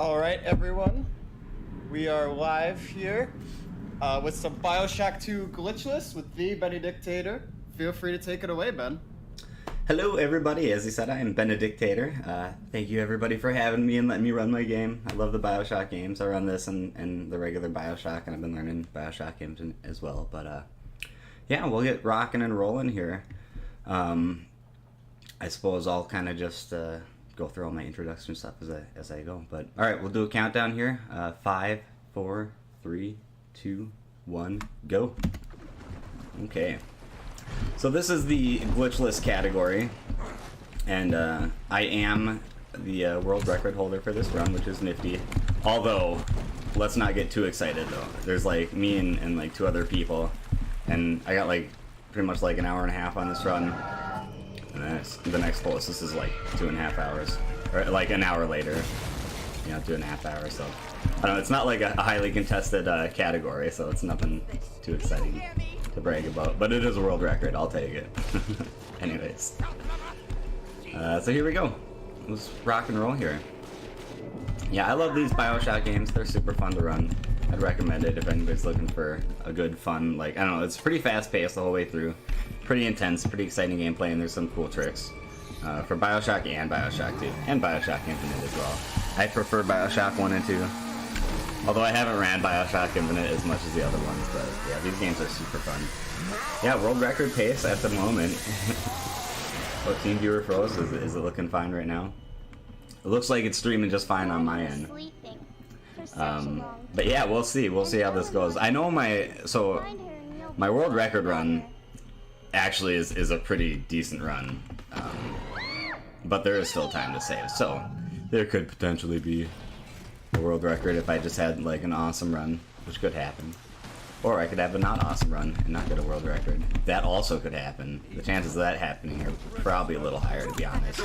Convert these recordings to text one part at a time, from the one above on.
All right, everyone. We are live here with some Bioshock 2 Glitchless with the Benedictatorr. Feel free to take it away, Ben. Hello, everybody. As he said, I am Benedictatorr. Thank you, everybody, for having me and letting me run my game. I love the Bioshock games. I run this and the regular Bioshock, and I've been learning Bioshock games as well. But yeah, we'll get rocking and rolling here. I suppose I'll kind of just go through all my introduction stuff as I go. But all right, we'll do a countdown here. 5, 4, 3, 2, 1, go. Okay. So this is the glitchless category, and I am the world record holder for this run, which is nifty. Although, let's not get too excited though. There's like me and like 2 other people, and I got like pretty much like an hour and a half on this run. And the next closest is like 2.5 hours, or like an hour later, 2.5 hours. So I don't know. It's not like a highly contested category, so it's nothing too exciting to brag about, but it is a world record. I'll take it. Anyways, so here we go. Let's rock and roll here. Yeah, I love these Bioshock games. They're super fun to run. I'd recommend it if anybody's looking for a good, fun, like, I don't know, it's pretty fast-paced the whole way through. Pretty intense, pretty exciting gameplay, and there's some cool tricks for Bioshock and Bioshock 2, and Bioshock Infinite as well. I prefer Bioshock 1 and 2. Although I haven't ran Bioshock Infinite as much as the other ones, but yeah, these games are super fun. Yeah, world record pace at the moment. Oh, Team Viewer froze. Is it looking fine right now? It looks like it's streaming just fine on my end. But yeah, we'll see. We'll see how this goes. I know my world record run actually is a pretty decent run, but there is still time to save. So there could potentially be a world record if I just had like an awesome run, which could happen. Or I could have a not awesome run and not get a world record. That also could happen. The chances of that happening are probably a little higher, to be honest.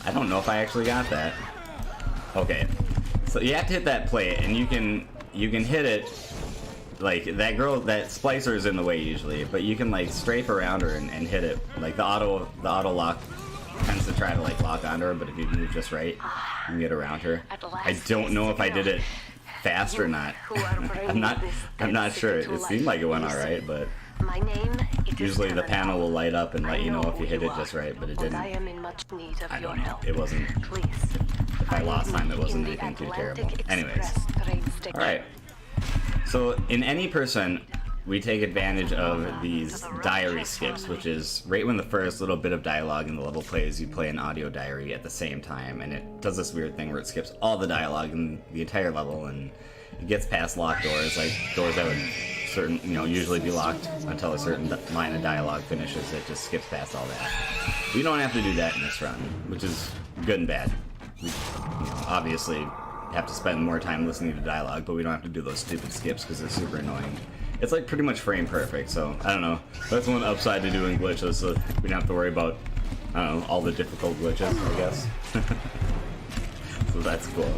I don't know if I actually got that. Okay, so you have to hit that plate, and you can hit it. Like that girl, that splicer is in the way usually, but you can like strafe around her and hit it. Like the auto lock tends to try to like lock onto her, but if you move just right, you can get around her. I don't know if I did it fast or not. I'm not sure. It seemed like it went all right, but usually the panel will light up and let you know if you hit it just right, but it didn't. I don't know. It wasn't. If I lost time, it wasn't anything too terrible. Anyways, all right. So in any person, we take advantage of these diary skips, which is right when the first little bit of dialogue in the level plays, you play an audio diary at the same time, and it does this weird thing where it skips all the dialogue in the entire level, and it gets past locked doors, like doors that would usually be locked until a certain line of dialogue finishes. It just skips past all that. We don't have to do that in this run, which is good and bad. We, obviously have to spend more time listening to dialogue, but we don't have to do those stupid skips because they're super annoying. It's like pretty much frame perfect, so I don't know. That's one upside to doing glitches, so we don't have to worry about, I don't know, all the difficult glitches, I guess. So that's cool.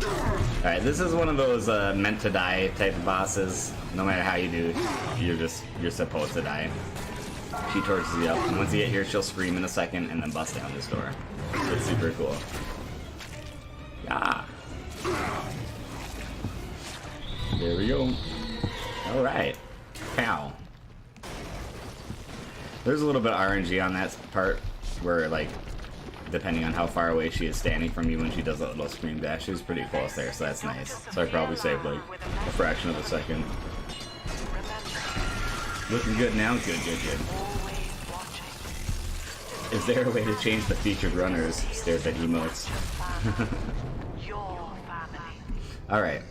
Alright, this is one of those meant to die type of bosses. No matter how you do, you're supposed to die. She torches you up, and once you get here, she'll scream in a second and then bust down this door. It's super cool. Yeah. There we go. Alright. Pow. There's a little bit of RNG on that part, where like, depending on how far away she is standing from you when she does that little scream dash, she's pretty close there, so that's nice. So I probably saved like a fraction of a second. Looking good now? Good. Is there a way to change the featured runners? Stares at emotes. Alright.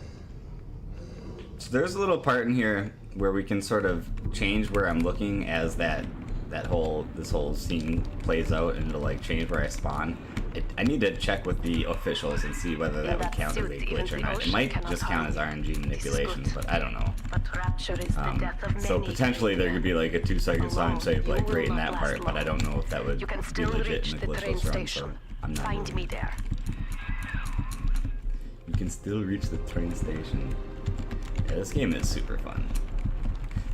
So there's a little part in here where we can sort of change where I'm looking as this whole scene plays out, and it'll like change where I spawn. I need to check with the officials and see whether that would count as a glitch or not. It might just count as RNG manipulation, but I don't know. So potentially there could be like a 2-second time save like right in that part, but I don't know if that would be legit in the glitchless run, so I'm not Find me there. You can still reach the train station. Yeah, this game is super fun.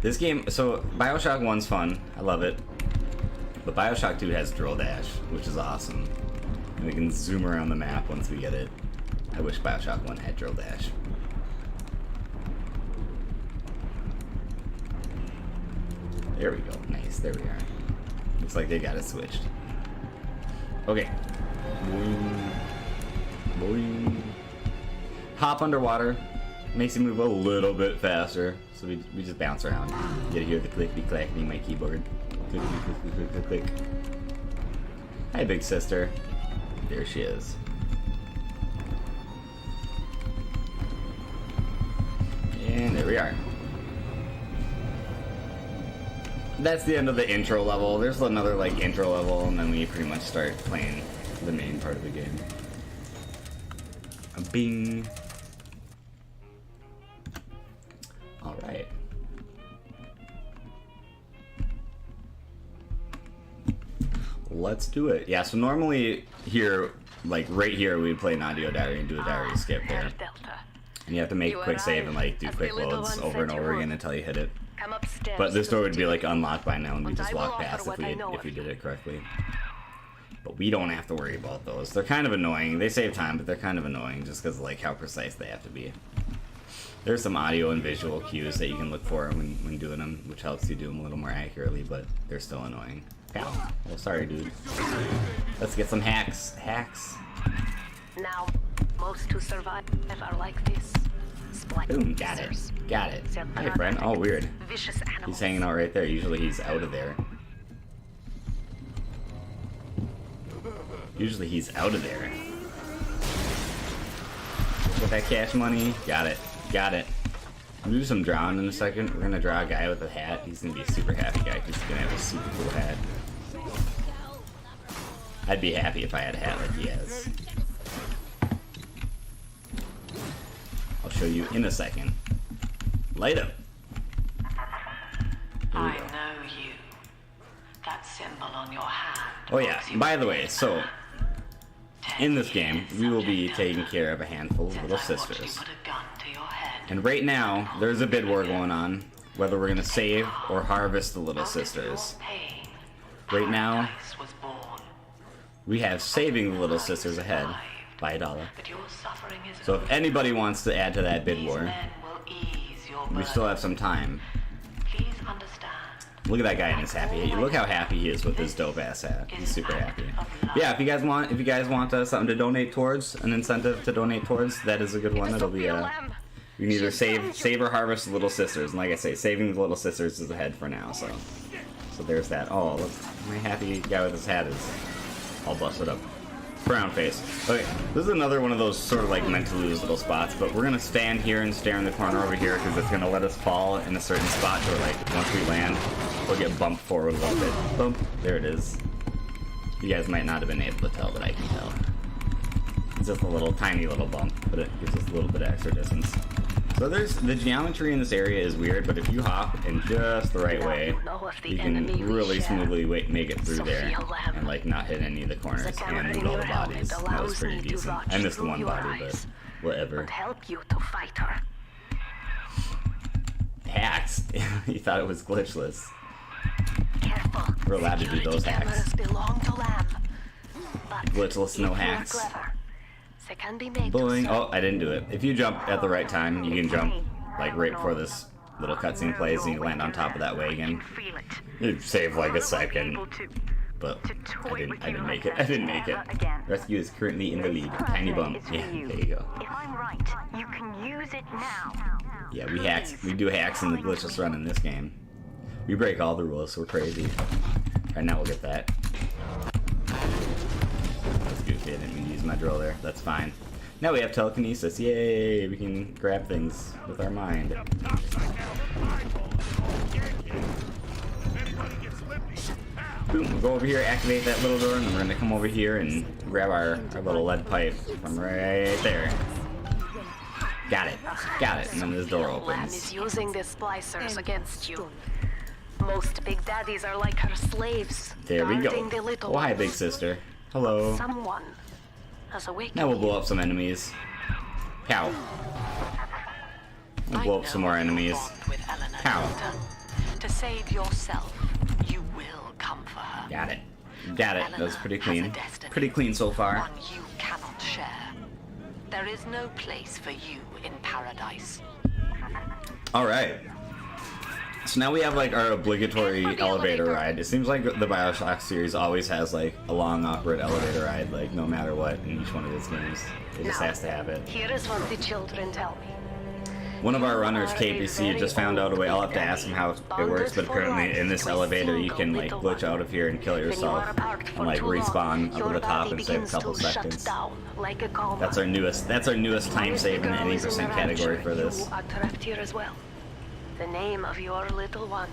This game, so Bioshock 1's fun, I love it. But Bioshock 2 has Drill Dash, which is awesome. And we can zoom around the map once we get it. I wish Bioshock 1 had drill dash. There we go. Nice. There we are. Looks like they got it switched. Okay. Boing. Boing. Hop underwater. Makes you move a little bit faster. So we just bounce around. You gotta hear the clickety-clackety my keyboard. Click, click, click, click, click, click. Hi, big sister. There she is. And there we are. That's the end of the intro level. There's another like intro level, and then we pretty much start playing the main part of the game. Bing. All right. Let's do it. Yeah, so normally here, like right here, we'd play an audio diary and do a diary skip there. And you have to make a quick save and like do quick loads over and over again until you hit it. But this door would be like unlocked by now, and we just walk past if we did it correctly. But we don't have to worry about those. They're kind of annoying. They save time, but they're kind of annoying just because of like how precise they have to be. There's some audio and visual cues that you can look for when doing them, which helps you do them a little more accurately, but they're still annoying. Ow. Oh, sorry, dude. Let's get some hacks. Hacks. Now, most who survive are like this. Boom, got it. Got it. Hey, friend. Oh, weird. He's hanging out right there. Usually he's out of there. Usually he's out of there. Get that cash money. Got it. Got it. We'll do some drawing in a second. We're gonna draw a guy with a hat. He's gonna be a super happy guy. He's gonna have a super cool hat. I'd be happy if I had a hat like he has. I'll show you in a second. Light up. I know you. That symbol on your hand. Oh yeah, by the way, so in this game, we will be taking care of a handful of little sisters. And right now, there's a bid war going on, whether we're gonna save or harvest the little sisters. Right now, we have saving the little sisters ahead by $1. So if anybody wants to add to that bid war, we still have some time. Look at that guy in his happy. Look how happy he is with his dope ass hat. He's super happy. Yeah, if you guys want something to donate towards, an incentive to donate towards, that is a good one. It'll be you can either save or harvest the little sisters. And like I say, saving the little sisters is ahead for now. So there's that. Oh, look, my happy guy with his hat is all busted up. Brown face. Okay, this is another one of those sort of like meant to lose little spots, but we're gonna stand here and stare in the corner over here because it's gonna let us fall in a certain spot where like once we land, we'll get bumped forward a little bit. Bump. There it is. You guys might not have been able to tell, but I can tell. It's just a little tiny little bump, but it gives us a little bit of extra distance. So the geometry in this area is weird, but if you hop in just the right way, you can really smoothly make it through there and like not hit any of the corners and loot all the bodies. That was pretty decent. I missed the one body, but whatever. Hacks. You thought it was glitchless. We're allowed to do those hacks. Glitchless, no hacks. Boing. Oh, I didn't do it. If you jump at the right time, you can jump like right before this little cutscene plays and you land on top of that wagon. You save like a second. But I didn't make it. I didn't make it. Rescue is currently in the lead. Tiny bump. Yeah, there you go. If I'm right, you can use it now. Yeah, we do hacks in the glitchless run in this game. We break all the rules, so we're crazy. Alright, now we'll get that. That's goofy, I didn't mean to use my drill there. That's fine. Now we have telekinesis. Yay! We can grab things with our mind. Boom, we'll go over here, activate that little door, and then we're gonna come over here and grab our little lead pipe from right there. Got it. Got it. And then this door opens. Is using the splicers against you. Most big daddies are like her slaves. There we go. The oh, hi, big sister. Hello. Someone has awakened. Now we'll blow up some enemies. Pow. We'll blow up some more enemies. Pow. To save yourself, you will come for her. Got it. got it. That was pretty clean. Pretty clean so far. One you cannot share. There is no place for you in paradise. Alright. So now we have like our obligatory elevator ride. It seems like the Bioshock series always has like a long, awkward elevator ride, like no matter what in each one of its games. It just has to have it. Here is what the children tell me. One of our runners, KBC, just found out a way. I'll have to ask him how it works, but apparently in this elevator you can like glitch out of here and kill yourself and like respawn up at the top and save a couple seconds. That's our newest time save in the any percent category for this. The name of your little one.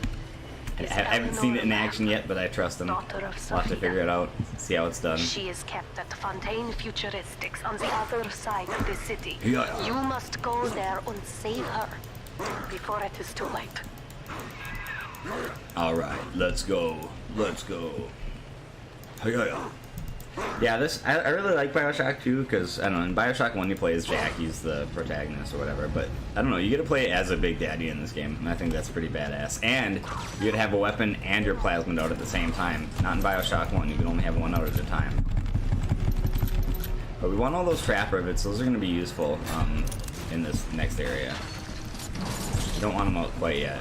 I haven't seen it in action yet, but I trust him. We'll have to figure it out, see how it's done. She is kept at Fontaine Futuristics on the other side of the city. Yeah. You must go there and save her before it is too late. Alright, let's go. Let's go. Yeah, I really like Bioshock 2 because, I don't know, in Bioshock 1 you play as Jack, he's the protagonist or whatever, but I don't know, you get to play as a Big Daddy in this game, and I think that's pretty badass. And you get to have a weapon and your plasmid out at the same time. Not in Bioshock 1, you can only have one out at a time. But we want all those trap rivets, those are going to be useful in this next area. You don't want them out quite yet.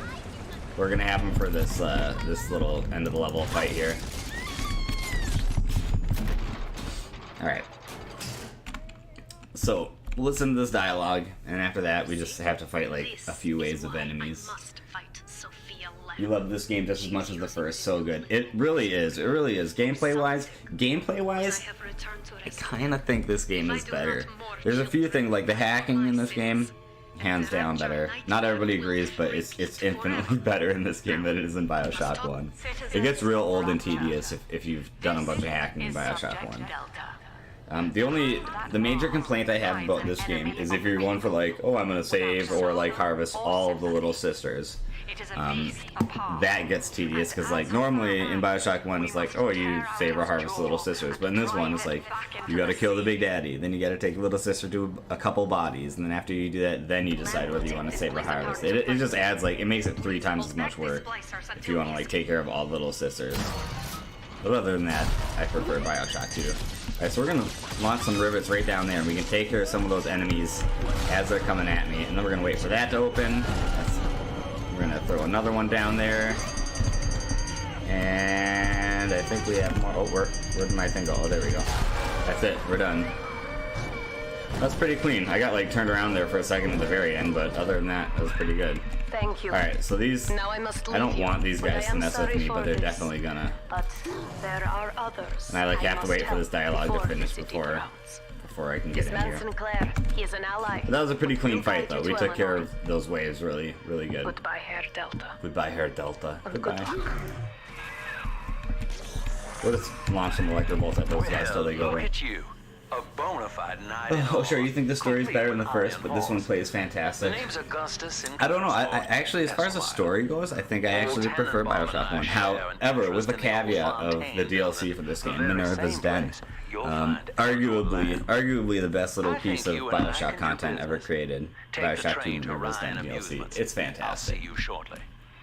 We're going to have them for this, this little end of the level fight here. Alright, so listen to this dialogue, and after that we just have to fight like a few waves of enemies. You love this game just as much as the first, so good. It really is, Gameplay-wise, I kind of think this game is better. There's a few things, like the hacking in this game, hands down better. Not everybody agrees, but it's infinitely better in this game than it is in Bioshock 1. It gets real old and tedious if you've done a bunch of hacking in Bioshock 1. The major complaint I have about this game is if you're going for like, oh, I'm gonna save or like harvest all of the little sisters. That gets tedious because like normally in Bioshock 1 it's like, oh, you save or harvest the little sisters, but in this one it's like you gotta kill the Big Daddy, then you gotta take the little sister to a couple bodies, and then after you do that, then you decide whether you want to save or harvest. It just adds like, it makes it 3 times as much work if you want to like take care of all the little sisters. But other than that, I prefer Bioshock 2. Alright, so we're gonna launch some rivets right down there, and we can take care of some of those enemies as they're coming at me, and then we're gonna wait for that to open. We're gonna throw another one down there, and I think we have more. Oh, where did my thing go? Oh, there we go. That's it. We're done. That's pretty clean. I got like turned around there for a second at the very end, but other than that, that was pretty good. Thank you. Alright, so these, I don't want these guys to mess with me, but they're definitely gonna. But there are others. And I like have to wait for this dialogue to finish before I can get in here. Sinclair, he is an ally. But that was a pretty clean fight, though. We took care of those waves really, really good. Goodbye, Herr Delta. Goodbye, Herr Delta. Goodbye. Good luck. We'll just launch some electro bolts at those guys till they go away. A bona fide night. Oh, sure, you think the story's better than the first, but this one plays fantastic. I don't know, I actually, as far as the story goes, I think I actually prefer Bioshock 1. However, with the caveat of the DLC for this game, Minerva's Den. Arguably the best little piece of Bioshock content ever created. Bioshock 2 Minerva's Den DLC. It's fantastic.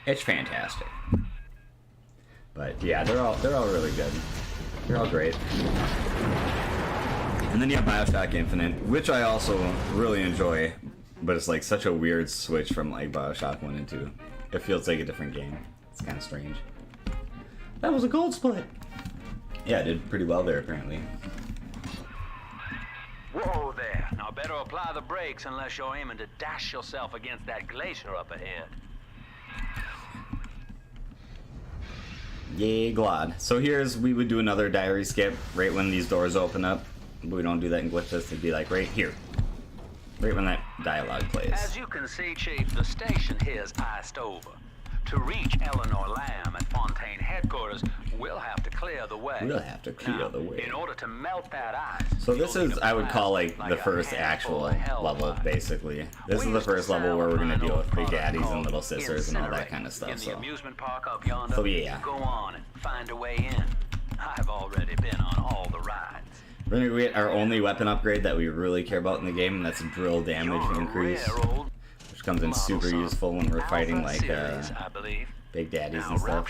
It's fantastic. But yeah, they're all really good. They're all great. And then you have Bioshock Infinite, which I also really enjoy, but it's like such a weird switch from like Bioshock 1 and 2. It feels like a different game. It's kind of strange. That was a gold split! Yeah, I did pretty well there, apparently. Whoa there. Now better apply the brakes unless you're aiming to dash yourself against that glacier up ahead. Yay, Glad. So we would do another diary skip right when these doors open up. But we don't do that in Glitchless. It'd be like right here. Right when that dialogue plays. As you can see, Chief, the station here is iced over. To reach Eleanor Lamb at Fontaine headquarters, we'll have to clear the way. In order to melt that ice. So this is, I would call like the first actual level, basically. This is the first level where we're gonna deal with big daddies and little sisters and all that kind of stuff. So yeah. Go on and find a way in. I've already been on all the rides. We're gonna get our only weapon upgrade that we really care about in the game, and that's drill damage increase, which comes in super useful when we're fighting like Big daddies and stuff.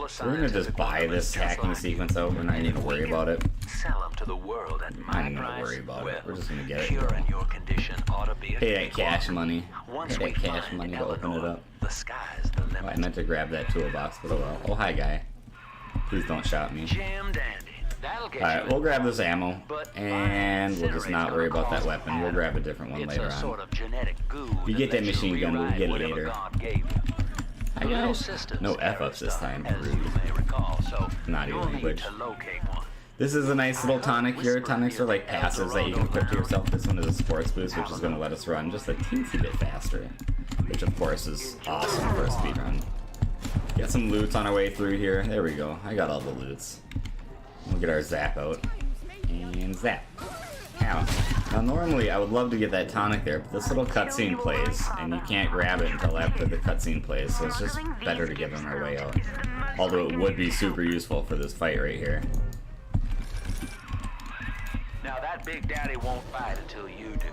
So we're gonna just buy this hacking sequence out. We're not even gonna worry about it. Sell them to the world at I'm not even gonna worry about it. We're just gonna get it. Your condition ought to be Pay that cash money. Pay that cash money to open it up. The sky's the limit. Oh, I meant to grab that toolbox, but oh well. Oh, hi, guy. Please don't shot me. Jam dandy. That'll get Alright, we'll grab this ammo, and we'll just not worry about that weapon. We'll grab a different one later on. We get that machine gun, but we get it later. Hi guys. No F-ups this time. Rude. Not even language. This is a nice little tonic here. Tonics are like passives that you can equip to yourself. This one is a sports boost, which is going to let us run just a teensy bit faster. Which of course is awesome for a speed run. Get some loots on our way through here. There we go. I got all the loots. We'll get our zap out. And zap. Ow. Now normally I would love to get that tonic there, but this little cutscene plays, and you can't grab it until after the cutscene plays, so it's just better to get on our way out. Although it would be super useful for this fight right here. Now that big daddy won't fight until you do.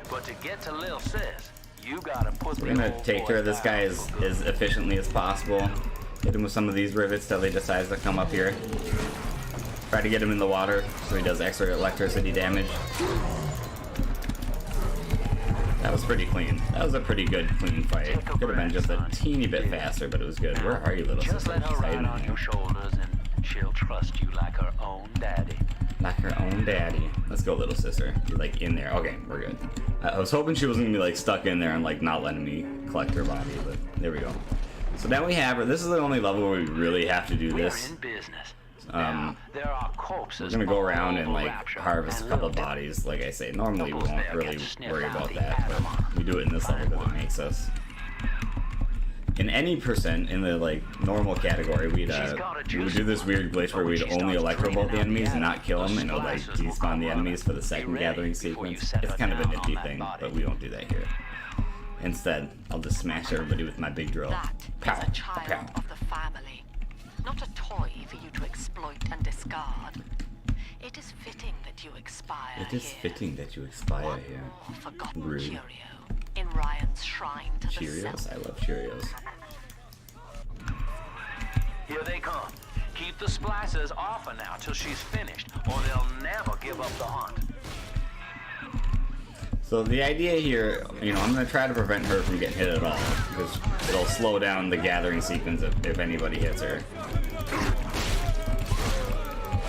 But to get to Lil Sis, you gotta put We're gonna take care of this guy as efficiently as possible. Hit him with some of these rivets till he decides to come up here. Try to get him in the water so he does extra electricity damage. That was pretty clean. That was a pretty good, clean fight. Could have been just a teeny bit faster, but it was good. Where are you, little sister? Just let her ride on your shoulders and she'll trust you like her own daddy. Like her own daddy. Let's go, little sister. You're like in there. Okay, we're good. I was hoping she wasn't gonna be like stuck in there and like not letting me collect her body, but there we go. So now we have her. This is the only level where we really have to do this. We're in business. We're gonna go around and like harvest a couple bodies, like I say. Normally we won't really worry about that, but we do it in this level because it makes us. In any percent in the like normal category, we would do this weird glitch where we'd only electrobolt the enemies and not kill them, and it would like despawn the enemies for the second gathering sequence. It's kind of a nifty thing, but we don't do that here. Instead, I'll just smash everybody with my big drill. Pow, That is a child pow. of the family, not a toy for you to exploit and discard. It is fitting that you expire It is here. fitting that you expire One here. more forgotten Rude. Cheerio in Ryan's shrine to the Cheerios? self. I love Cheerios. Here they come. Keep the splicers off her now till she's finished, or they'll never give up the hunt. So the idea here, you know, I'm going to try to prevent her from getting hit at all, because it'll slow down the gathering sequence if anybody hits her.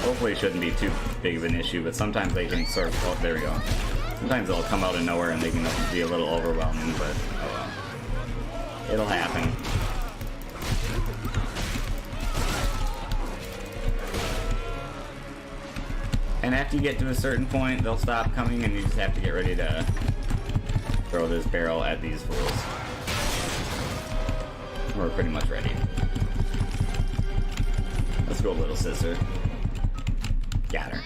Hopefully it shouldn't be too big of an issue, but sometimes they can sort of, oh, there we go. Sometimes they'll come out of nowhere and they can be a little overwhelming, but oh well. It'll happen. And after you get to a certain point, they'll stop coming and you just have to get ready to throw this barrel at these fools. We're pretty much ready. Let's go, little sister. Got her.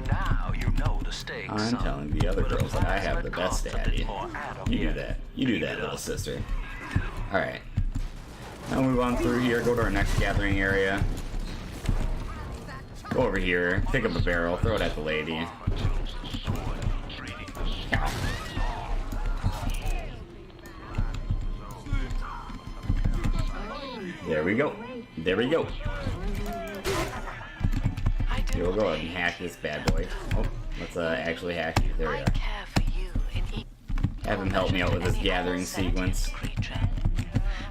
Now you know the stakes. I'm telling the other girls that I have the best daddy. You do that. You do that, little sister. Alright. Now move on through here, go to our next gathering area. Go over here, pick up a barrel, throw it at the lady. Ow. There we go. There we go. Here, we'll go ahead and hack this bad boy. Oh, let's actually hack you. There we I are. care for you in each Have him help me out with this gathering sequence. creature,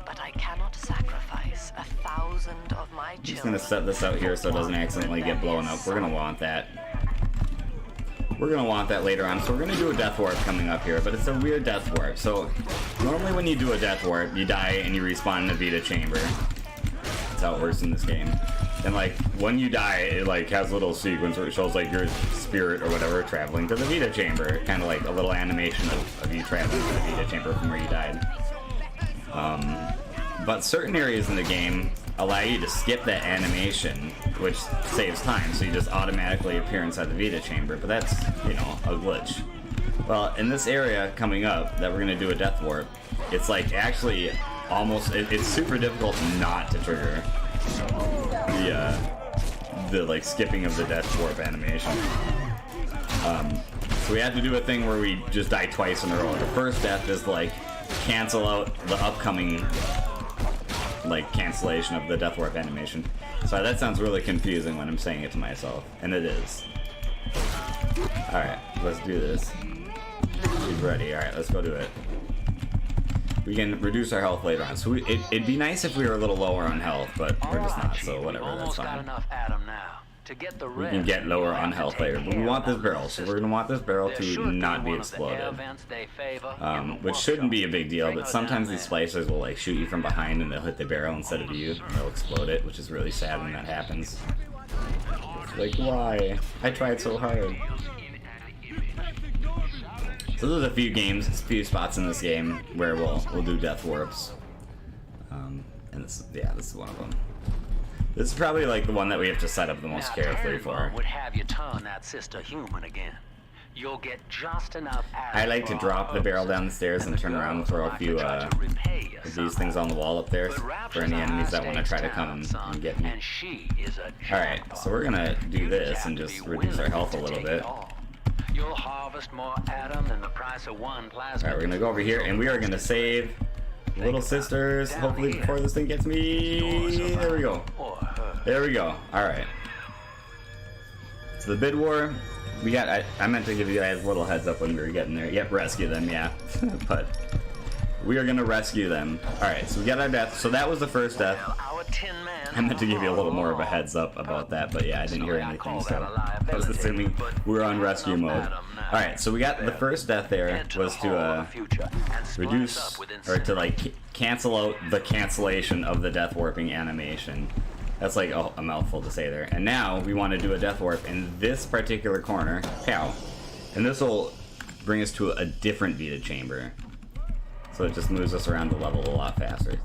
but I cannot sacrifice 1,000 of my children. I'm just gonna set this out here so it doesn't accidentally get blown up. We're gonna want that. We're gonna want that later on. So we're gonna do a death warp coming up here, but it's a weird death warp. So normally when you do a death warp, you die and you respawn in a Vita chamber. That's how it works in this game. And like when you die, it like has a little sequence where it shows like your spirit or whatever traveling to the Vita chamber, kind of like a little animation of you traveling to the Vita chamber from where you died. But certain areas in the game allow you to skip that animation, which saves time, so you just automatically appear inside the Vita chamber. But that's, you know, a glitch. Well, in this area coming up that we're gonna do a death warp, it's like actually almost it's super difficult not to trigger the like skipping of the death warp animation. So we have to do a thing where we just die twice in a row. The first death is like cancel out the upcoming, like, cancellation of the death warp animation. So that sounds really confusing when I'm saying it to myself, and it is. Alright, let's do this. She's ready. Alright, let's go do it. We can reduce our health later on. So it'd be nice if we were a little lower on health, but we're just not, so whatever, that's fine. We can get lower on health later, but we want this barrel, so we're going to want this barrel to not be exploded. Which shouldn't be a big deal, but sometimes these splicers will like shoot you from behind and they'll hit the barrel instead of you, and they'll explode it, which is really sad when that happens. Like, why? I tried so hard. So there's a few spots in this game where we'll do death warps. And this is one of them. This is probably like the one that we have to set up the most carefully for. Would have you turn that sister human again. You'll get just enough. I like to drop the barrel down the stairs and turn around and throw a few of these things on the wall up there for any enemies that want to try to come and get me. Alright, so we're gonna do this and just reduce our health a little bit. You'll harvest more atom than the price of one plasma. Alright, we're gonna go over here and we are gonna save little sisters, hopefully before this thing gets me. There we go. There we go. Alright. So the bid war, we got, I meant to give you guys a little heads up when we were getting there. Yep, rescue them, yeah. But we are gonna rescue them. Alright, so we got our death. So that was the first death. I meant to give you a little more of a heads up about that, but yeah, I didn't hear anything, so I was assuming we were on rescue mode. Alright, so we got the first death there was to reduce, or to like cancel out the cancellation of the death warping animation. That's like a mouthful to say there. And now we want to do a death warp in this particular corner. Pow. And this will bring us to a different Vita chamber. So it just moves us around the level a lot faster.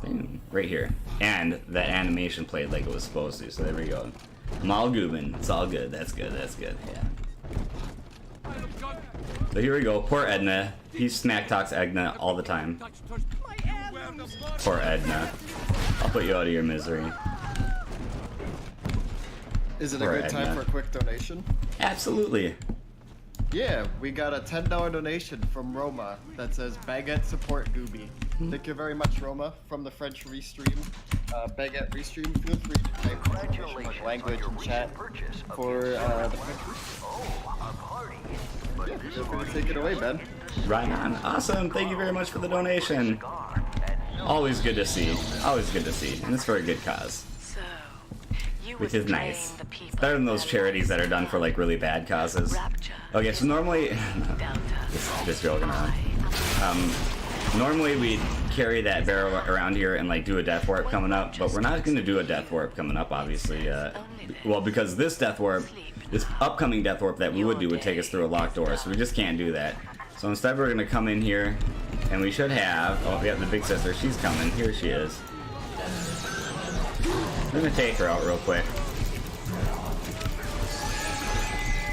Right here. And that animation played like it was supposed to. So there we go. I'm all goobin'. It's all good. That's good. That's good. Yeah. So here we go. Poor Edna. He smack talks Edna all the time. Poor Edna. I'll put you out of your misery. Is it a good time for a quick donation? Absolutely. Yeah, we got a $10 donation from Roma that says Baguette support Gooby. Thank you very much, Roma, from the French Restream. Baguette Restream, feel free to type information like language and chat for the French. Yeah, feel free to take it away, Ben. Right on. Awesome. Thank you very much for the donation. Always good to see. Always good to see. And it's for a good cause. Which is nice. It's better than those charities that are done for like really bad causes. Okay, so normally, just joking around. Normally we'd carry that barrel around here and like do a death warp coming up, but we're not going to do a death warp coming up, obviously. Well, because this death warp, this upcoming death warp that we would do would take us through a locked door, so we just can't do that. So instead we're going to come in here, and we should have, oh, we have the big sister, she's coming, here she is. We're gonna take her out real quick.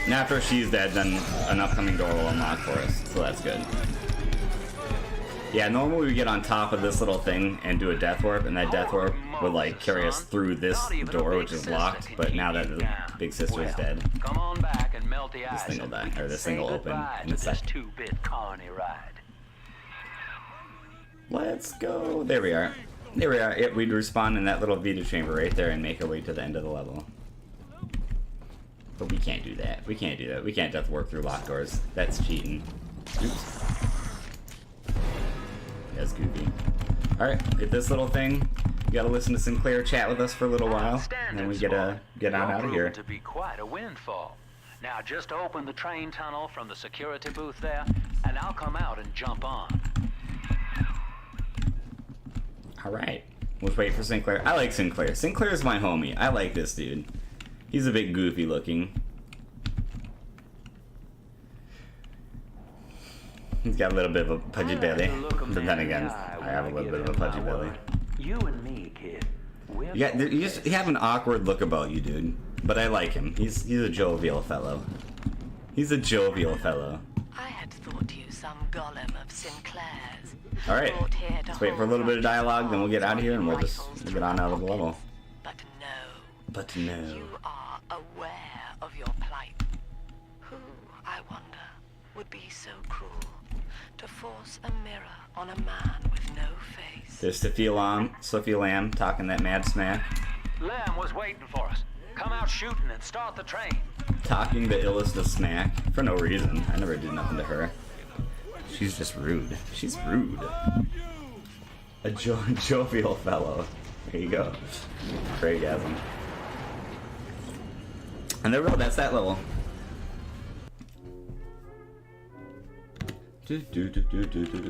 And after she's dead, then an upcoming door will unlock for us, so that's good. Yeah, normally we get on top of this little thing and do a death warp, and that death warp would like carry us through this door, which is locked, but now that the big sister is dead, this thing will die, or this thing will open in a second. Let's go. There we are. There we are. Yep, we'd respawn in that little Vita chamber right there and make our way to the end of the level. But we can't do that. We can't do that. We can't death warp through locked doors. That's cheating. Oops. That's goofy. Alright, hit this little thing. You gotta listen to Sinclair chat with us for a little while, and then we get on out of here. To be quite a windfall. Now just open the train tunnel from the security booth there, and I'll come out and jump on. Alright, let's wait for Sinclair. I like Sinclair. Sinclair's my homie. I like this dude. He's a bit goofy looking. He's got a little bit of a pudgy belly. But then again, I have a little bit of a pudgy belly. You and me, kid. You have an awkward look about you, dude. But I like him. He's a jovial fellow. He's a jovial fellow. I had thought you some golem of Sinclair's. Alright, let's wait for a little bit of dialogue, then we'll get out of here and we'll get on out of the level. But no. You are aware of your plight. Who, I wonder, would be so cruel to force a mirror on a man with no face. There's Sophie Lamb talking that mad smack. Lamb was waiting for us. Come out shooting and start the train. Talking the illest of smack for no reason. I never did nothing to her. She's just rude. She's rude. A jovial fellow. There you go. Craigasm. And there we go. That's that level.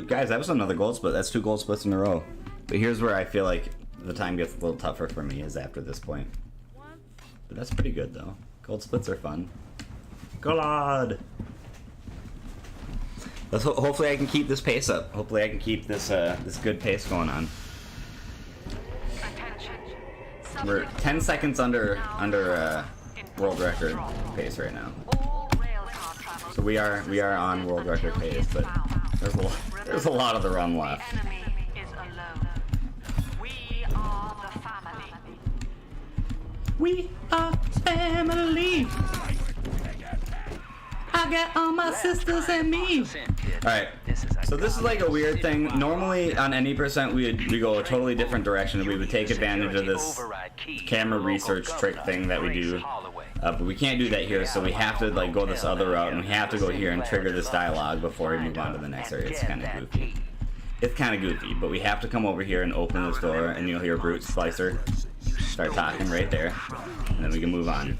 Guys, that was another gold split. That's 2 gold splits in a row. But here's where I feel like the time gets a little tougher for me, is after this point. But that's pretty good though. Gold splits are fun. God. Hopefully I can keep this pace up. Hopefully I can keep this this good pace going on. We're 10 seconds under world record pace right now. So we are on world record pace, but there's a lot of the run left. We are family. I got all my sisters and me. Alright, so this is like a weird thing. Normally on any percent we go a totally different direction. We would take advantage of this camera research trick thing that we do. But we can't do that here, so we have to like go this other route, and we have to go here and trigger this dialogue before we move on to the next area. It's kind of goofy. It's kind of goofy, but we have to come over here and open this door, and you'll hear Brute Splicer start talking right there, and then we can move on.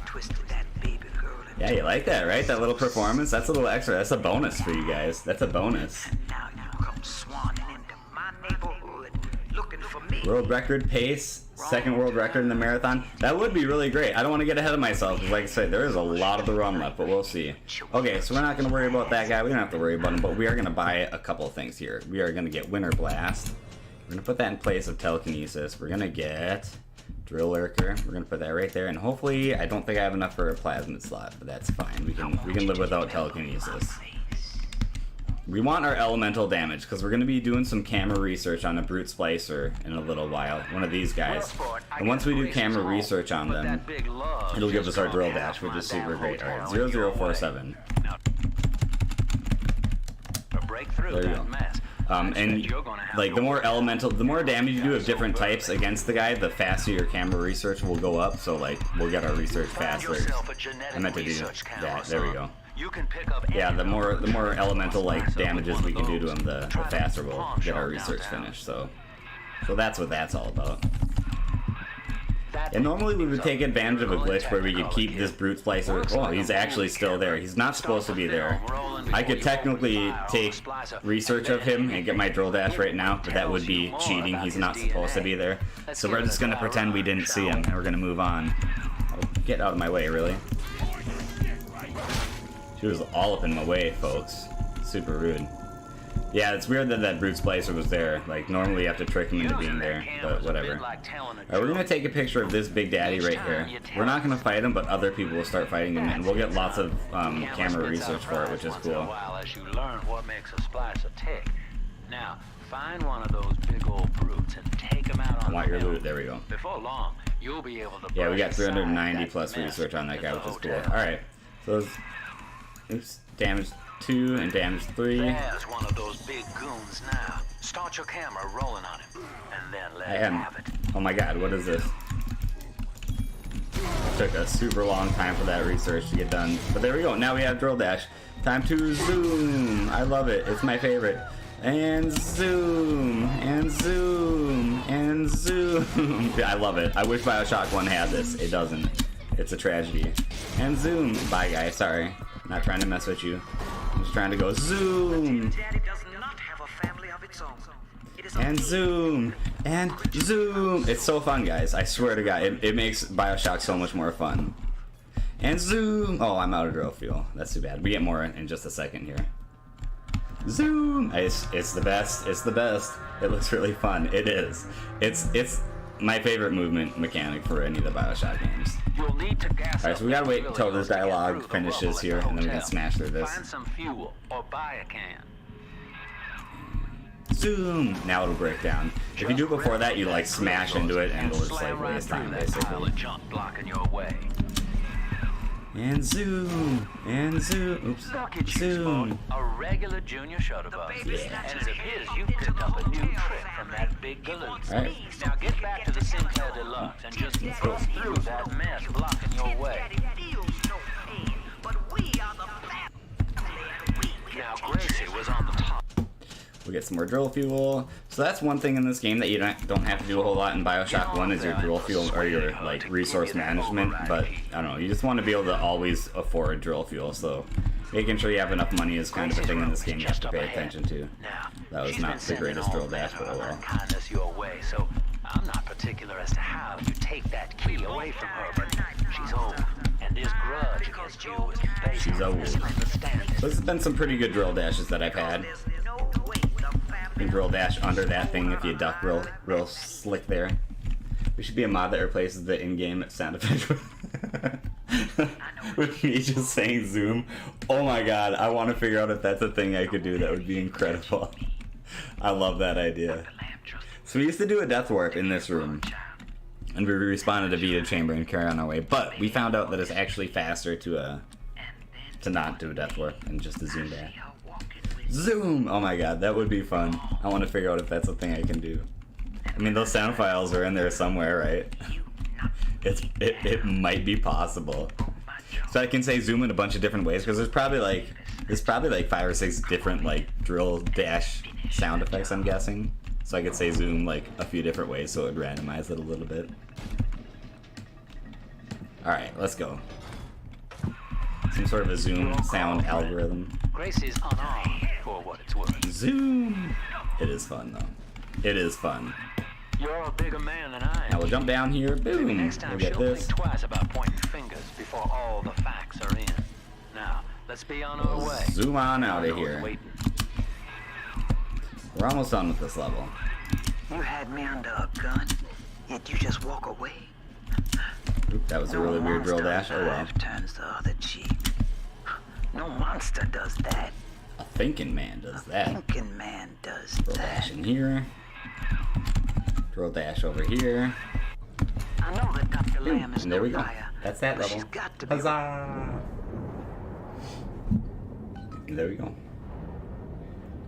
Yeah, you like that, right? That little performance? That's a little extra. That's a bonus for you guys. That's a bonus. World record pace, 2nd world record in the marathon. That would be really great. I don't want to get ahead of myself, because like I said, there is a lot of the run left, but we'll see. Okay, so we're not going to worry about that guy. We don't have to worry about him, but we are going to buy a couple of things here. We are going to get Winter Blast. We're going to put that in place of telekinesis. We're going to get Drill Lurker. We're going to put that right there, and hopefully, I don't think I have enough for a plasmid slot, but that's fine. We can live without telekinesis. We want our elemental damage, because we're going to be doing some camera research on a Brute Splicer in a little while. One of these guys. And once we do camera research on them, it'll give us our drill dash, which is super great. Alright, 0047. There you go. And like the more damage you do of different types against the guy, the faster your camera research will go up. So like we'll get our research faster. I meant to do that. There we go. Yeah, the more elemental like damages we can do to him, the faster we'll get our research finished. So that's what that's all about. And normally we would take advantage of a glitch where we could keep this Brute Splicer. Oh, he's actually still there. He's not supposed to be there. I could technically take research of him and get my drill dash right now, but that would be cheating. He's not supposed to be there. So we're just going to pretend we didn't see him, and we're going to move on. Oh, get out of my way, really. She was all up in my way, folks. Super rude. Yeah, it's weird that Brute Splicer was there. Like, normally you have to trick him into being there, but whatever. Alright, we're gonna take a picture of this Big Daddy right here. We're not gonna fight him, but other people will start fighting him, and we'll get lots of camera research for it, which is cool. Now, find one of those big old brutes and take them out on I want your loot. There we go. Before long, you'll be able to. Yeah, we got 390 plus research on that guy, which is cool. Alright, so oops, damage 2 and damage 3. There's one of those big goons now. Start your camera rolling on him, and then let him have it. Oh my god, what is this? It took a super long time for that research to get done. But there we go, now we have drill dash. Time to zoom. I love it, it's my favorite. And zoom, and zoom, and zoom. I love it. I wish Bioshock 1 had this. It doesn't. It's a tragedy. And zoom. Bye guys, sorry. Not trying to mess with you. I'm just trying to go zoom. And zoom. And zoom. It's so fun, guys. I swear to God. It makes Bioshock so much more fun. And zoom. Oh, I'm out of drill fuel. That's too bad. We get more in just a second here. Zoom. It's the best. It's the best. It looks really fun. It is. It's my favorite movement mechanic for any of the Bioshock games. Alright, so we gotta wait until this dialogue finishes here, and then we can smash through this. Find some fuel or buy a can. Zoom! Now it'll break down. If you do it before that, you like smash into it, and it'll just like waste time, basically. And zoom. And zoom. Oops. Look at you, Zoom. Sport. A regular junior shutterbug. Yeah. And it appears you picked up a new trick from that big galoot. Alright. Now get back to the Sinclair Deluxe and just push through that mess blocking your way. Now Gracie was on the top. We get some more drill fuel. So that's one thing in this game that you don't have to do a whole lot in Bioshock 1 is your drill fuel or your like resource management, but I don't know, you just want to be able to always afford drill fuel, so making sure you have enough money is kind of a thing in this game you have to pay attention to. That was not the greatest drill dash, but oh well. Kindness your way, so I'm not particular as to how you take that key away from her, but she's old, and this grudge against you is based She's on old. misunderstanding. This has been some pretty good drill dashes that I've had. You can drill dash under that thing if you duck real slick there. We should be a mod that replaces the in-game sound effect with me just saying zoom. Oh my god, I want to figure out if that's a thing I could do. That would be incredible. I love that idea. So we used to do a death warp in this room, and we respawned at a Vita chamber and carry on our way, but we found out that it's actually faster to not do a death warp and just to zoom back. Zoom! Oh my god, that would be fun. I want to figure out if that's a thing I can do. I mean, those sound files are in there somewhere, right? It might be possible. So I can say zoom in a bunch of different ways, because there's probably like 5 or 6 different like drill dash sound effects, I'm guessing. So I could say zoom like a few different ways, so it would randomize it a little bit. Alright, let's go. Some sort of a zoom sound algorithm. Gracie's unarmed for what it's worth. Zoom! It is fun though. It is fun. You're a bigger man than I am. Now we'll jump down here. Boom! Maybe next time We'll get she'll this. think twice about pointing fingers before all the facts are in. Now, let's be on our way. Zoom on out of Eleanor's here. waiting. We're almost done with this level. You had me under a gun, yet you just walk away. Oop, that was a really weird drill dash. Oh well. Turns the other cheek. No monster does that. A thinking man does that. Thinking man does Drill that. dash in here. Drill dash over here. I know that Dr. Lamb is And there we no go. liar, That's that but level. she's got to be. Huzzah! And there we go.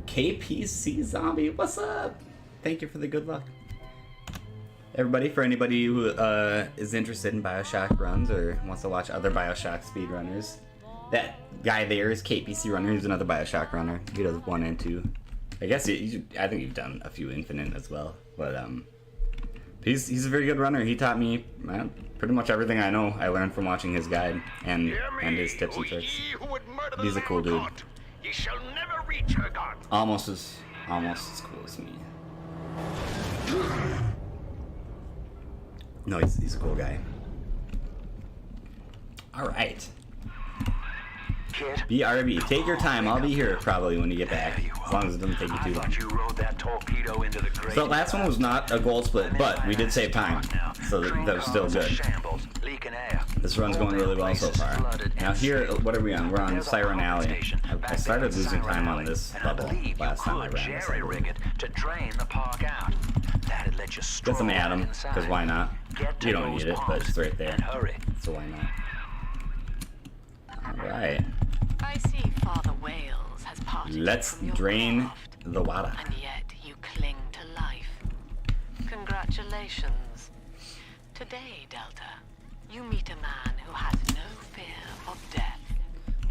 KPC Zombie, what's up? Thank you for the good luck. Everybody, for anybody who is interested in Bioshock runs or wants to watch other Bioshock speedrunners, that guy there is KPC Runner. He's another Bioshock runner. He does 1 and 2. I guess I think you've done a few Infinite as well, but he's a very good runner. He taught me pretty much everything I know. I learned from watching his guide and his tips and tricks. He's a cool dude. Ye shall never reach her God. Almost as cool as me. No, he's a cool guy. All right. Kid, BRB, take your time. I'll be here probably when you get back, as long as it doesn't take you I too long. thought you rode that torpedo into the grave. So the last one was not a gold split, but we did save time, so that was still good. Shambles, leaking air. This run's going really well so far. Now here, what are we on? We're on Siren Alley. I started losing time on this level last time I ran this. Jerry-rig it to drain the park out. That'd let you Get stroll some Atom, inside. because why not? Get to You don't those need it, but pumps it's right there. and hurry. So why not? Alright, I see Father Wales has parted you let's from your drain craft, the water. and yet you cling to life. Congratulations. Today, Delta, you meet a man who has no fear of death.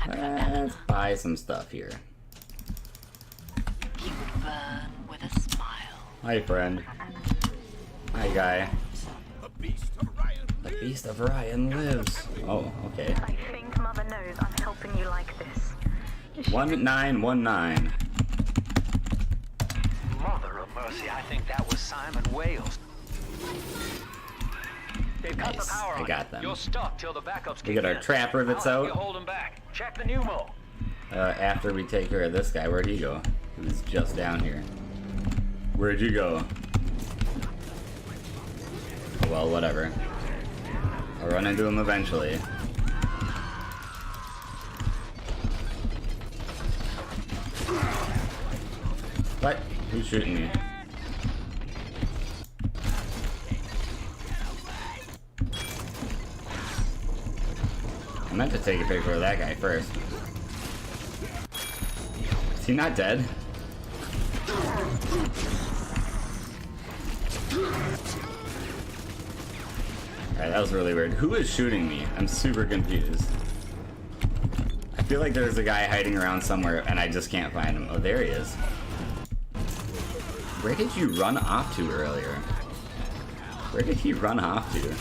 And for Let's Eleanor, buy some stuff here. he would burn with a smile. Hi, friend. Hi, guy. The Beast of Ryan lives. Oh, okay. I think Mother knows I'm helping you like this. 1919. Mother of mercy, I think that was Simon Wales. They've cut Nice, the power I on got you. them. You're stuck till the backups We kick got our in. trap rivets I'll out. help you hold them back. Check the pneumo. After we take care of this guy, where'd he go? He was just down here. Where'd you go? Oh, well, whatever. I'll run into him eventually. What? Who's shooting me? I'm meant to take a picture of that guy first. Is he not dead? Alright, that was really weird. Who is shooting me? I'm super confused. I feel like there's a guy hiding around somewhere and I just can't find him. Oh, there he is. Where did you run off to earlier? Where did he run off to?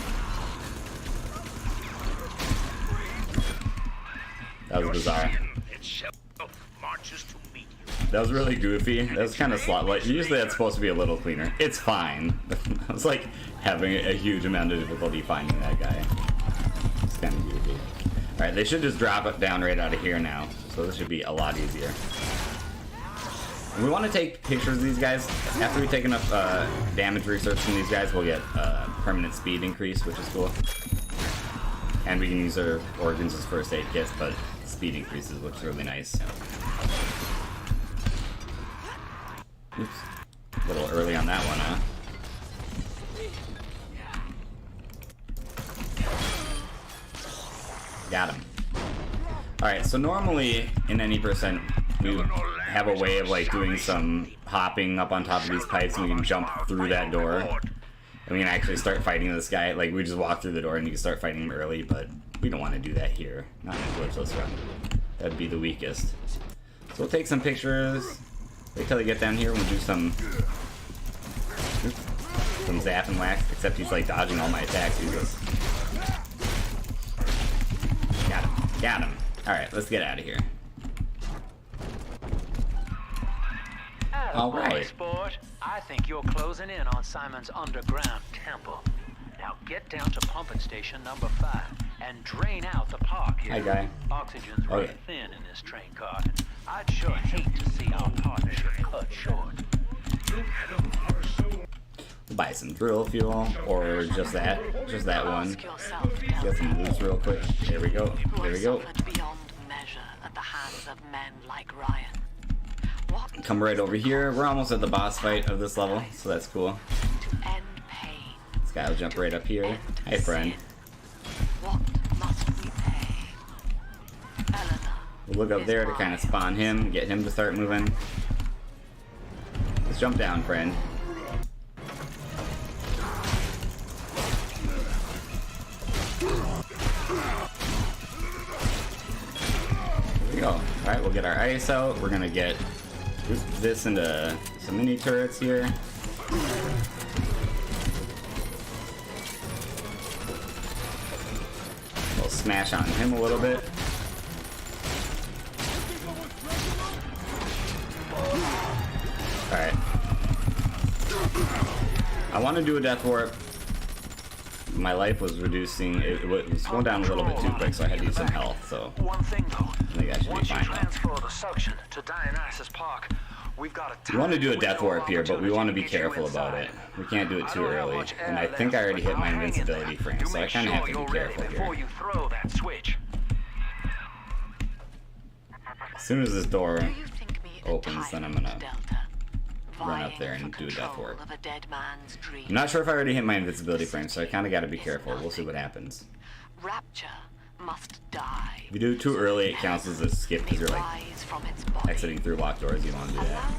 That was bizarre. That was really goofy. That was kind of slot-like. Usually that's supposed to be a little cleaner. It's fine. I was like having a huge amount of difficulty finding that guy. It's kind of goofy. Alright, they should just drop it down right out of here now. So this should be a lot easier. And we want to take pictures of these guys. After we take enough damage research from these guys, we'll get permanent speed increase, which is cool. And we can use our organs as first aid kits, but speed increases, which is really nice. Oops. A little early on that one, huh? Got him. Alright, so normally in any percent we have a way of like doing some hopping up on top of these pipes and we can jump through that door. And we can actually start fighting this guy. Like we just walk through the door and you can start fighting him early, but we don't want to do that here. Not in a glitchless run. That'd be the weakest. So we'll take some pictures. Wait till they get down here and we'll do some zap and whack, except he's like dodging all my attacks. Got him. Got him. Alright, let's get out of here. Alright. Sport. I think you're closing in on Simon's underground temple. Now get down to pumping station number 5 and drain out the park here. Hi, guy. Oxygen's running thin in this train car. I'd sure hate to see our partnership cut short. We'll buy some drill fuel, or just that one. Get some loose real quick. There we go. There we go. Come right over here. We're almost at the boss fight of this level, so that's cool. This guy will jump right up here. Hi, friend. We'll look up there to kind of spawn him, get him to start moving. Let's jump down, friend. There we go. Alright, we'll get our ice out. We're gonna get this into some mini turrets here. We'll smash on him a little bit. Alright. I want to do a death warp. My life was reducing. It was going down a little bit too quick, so I had to use some health. So one thing though, I think I should be fine. Transfer the suction to Dionysus Park. We've got We want to do a death warp here, but we want to be careful about it. We can't do it too early. And I think I already hit my invincibility frame, so I kind of have to be careful here. As soon as this door opens, then I'm gonna run up there and do a death warp. I'm not sure if I already hit my invincibility frame, so I kind of got to be careful. We'll see what happens. Rapture must die. If you do it too early, it counts as a skip because you're like exiting through locked doors. You want to do that.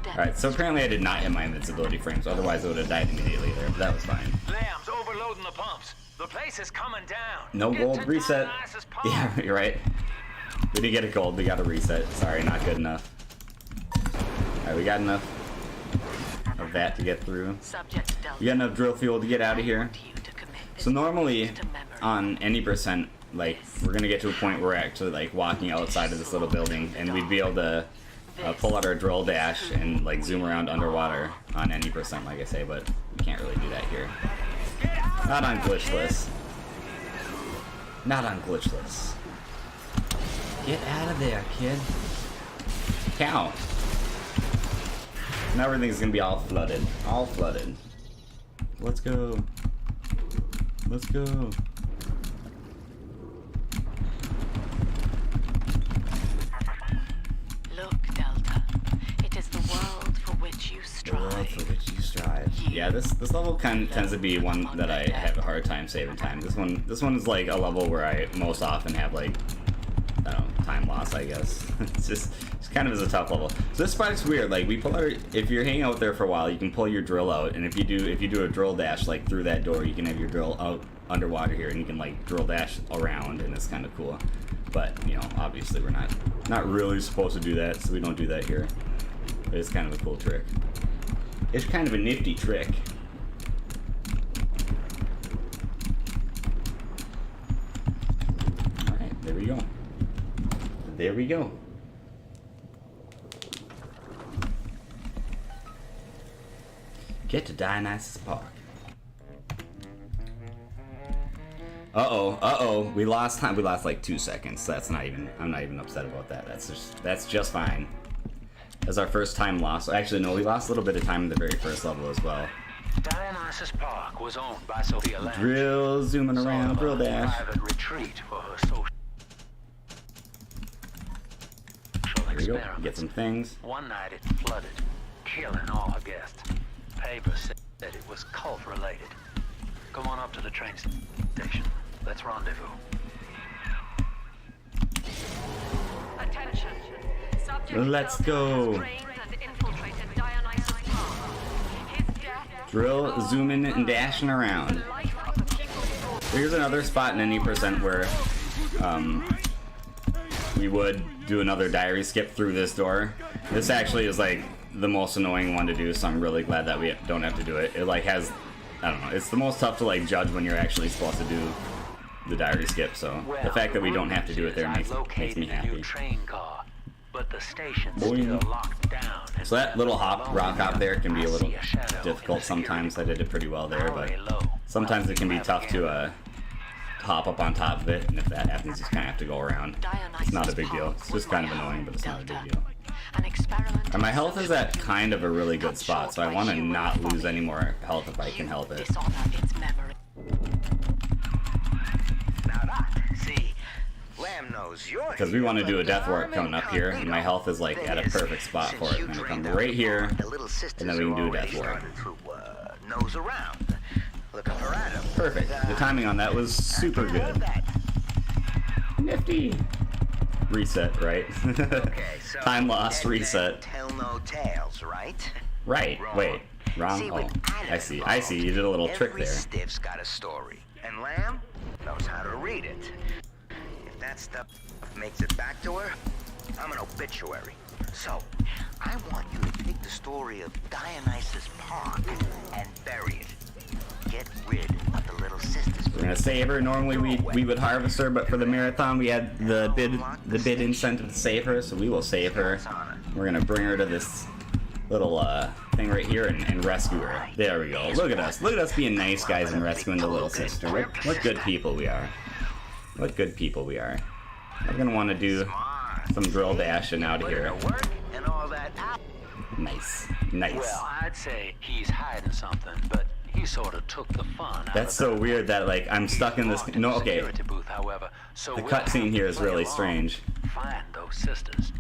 Alright, so apparently I did not hit my invincibility frames, otherwise I would have died immediately there, but that was fine. Lamb's overloading the pumps. The place is coming down. No gold, reset. Yeah, you're right. We didn't get a gold, we got a reset. Sorry, not good enough. Alright, we got enough of that to get through. We got enough drill fuel to get out of here. So normally, on any percent, like, we're gonna get to a point where we're actually, like, walking outside of this little building, and we'd be able to pull out our drill dash and, like, zoom around underwater on any percent, like I say, but we can't really do that here. Not on Glitchless. Not on Glitchless. Get out of there, kid. Cow. Now everything's gonna be all flooded. All flooded. Let's go. Let's go. Look, Delta. It is the world for which you strive. The world for which you strive. Yeah, this level tends to be one that I have a hard time saving time. This one is like a level where I most often have like, I don't know, time loss, I guess. It's kind of is a tough level. So this spot's weird. Like we pull our, if you're hanging out there for a while, you can pull your drill out, and if you do a drill dash like through that door, you can have your drill out underwater here, and you can like drill dash around, and it's kind of cool. But you know, obviously we're not really supposed to do that, so we don't do that here. But it's kind of a cool trick. It's kind of a nifty trick. All right, there we go. There we go. Get to Dionysus Park. Uh-oh. We lost time. We lost like 2 seconds. That's not even, I'm not even upset about that. That's just fine. That's our first time loss. Actually, no, we lost a little bit of time in the very first level as well. Dionysus Park was owned by Sophia Land. Drill, zooming around, drill dash. Private retreat for her social There we go. experiments. Get some things. One night it flooded, killing all her guests. Papers said that it was cult related. Come on up to the train station. Let's rendezvous. Attention. Subject Let's go. Drill, zooming and dashing around. Here's another spot in any percent where we would do another diary skip through this door. This actually is like the most annoying one to do, so I'm really glad that we don't have to do it. It like has, I don't know, it's the most tough to like judge when you're actually supposed to do the diary skip, so the fact that we don't have to do it there makes me happy. But the station's Boing. still locked down. So that little rock hop there can be a little difficult sometimes. I did it pretty well there, but sometimes it can be tough to hop up on top of it, and if that happens, you just kind of have to go around. It's not a big deal. It's just kind of annoying, but it's not a big deal. And my health is at kind of a really good spot, so I want to not lose any more health if I can help it. Because we want to do a death warp coming up here, and my health is like at a perfect spot for it. I'm going to come right here, and then we can do a death warp. Perfect. The timing on that was super good. Nifty. Reset, right? Time loss, reset. Tell no tales, right? Right. Wait. Wrong. Oh, I see. I see. You did a little trick Every there. stiff's got a story, and Lamb knows how to read it. If that stuff makes it back to her, I'm an obituary. So, I want you to take the story of Dionysus Park and bury it. Get rid of the little sisters. We're gonna save her. Normally we would harvest her, but for the marathon we had the bid incentive to save her, so we will save her. We're gonna bring her to this little thing right here and rescue her. There we go. Look at us. Look at us being nice guys and rescuing the little sister. What good people we are. What good people we are. We're gonna want to do some drill dashing out of here. Nice. Nice. Well, I'd say he's hiding something, but he sort of took the fun. That's so weird that like I'm stuck in this. No, okay. Booth, however, so the cutscene here is really strange. Find those sisters.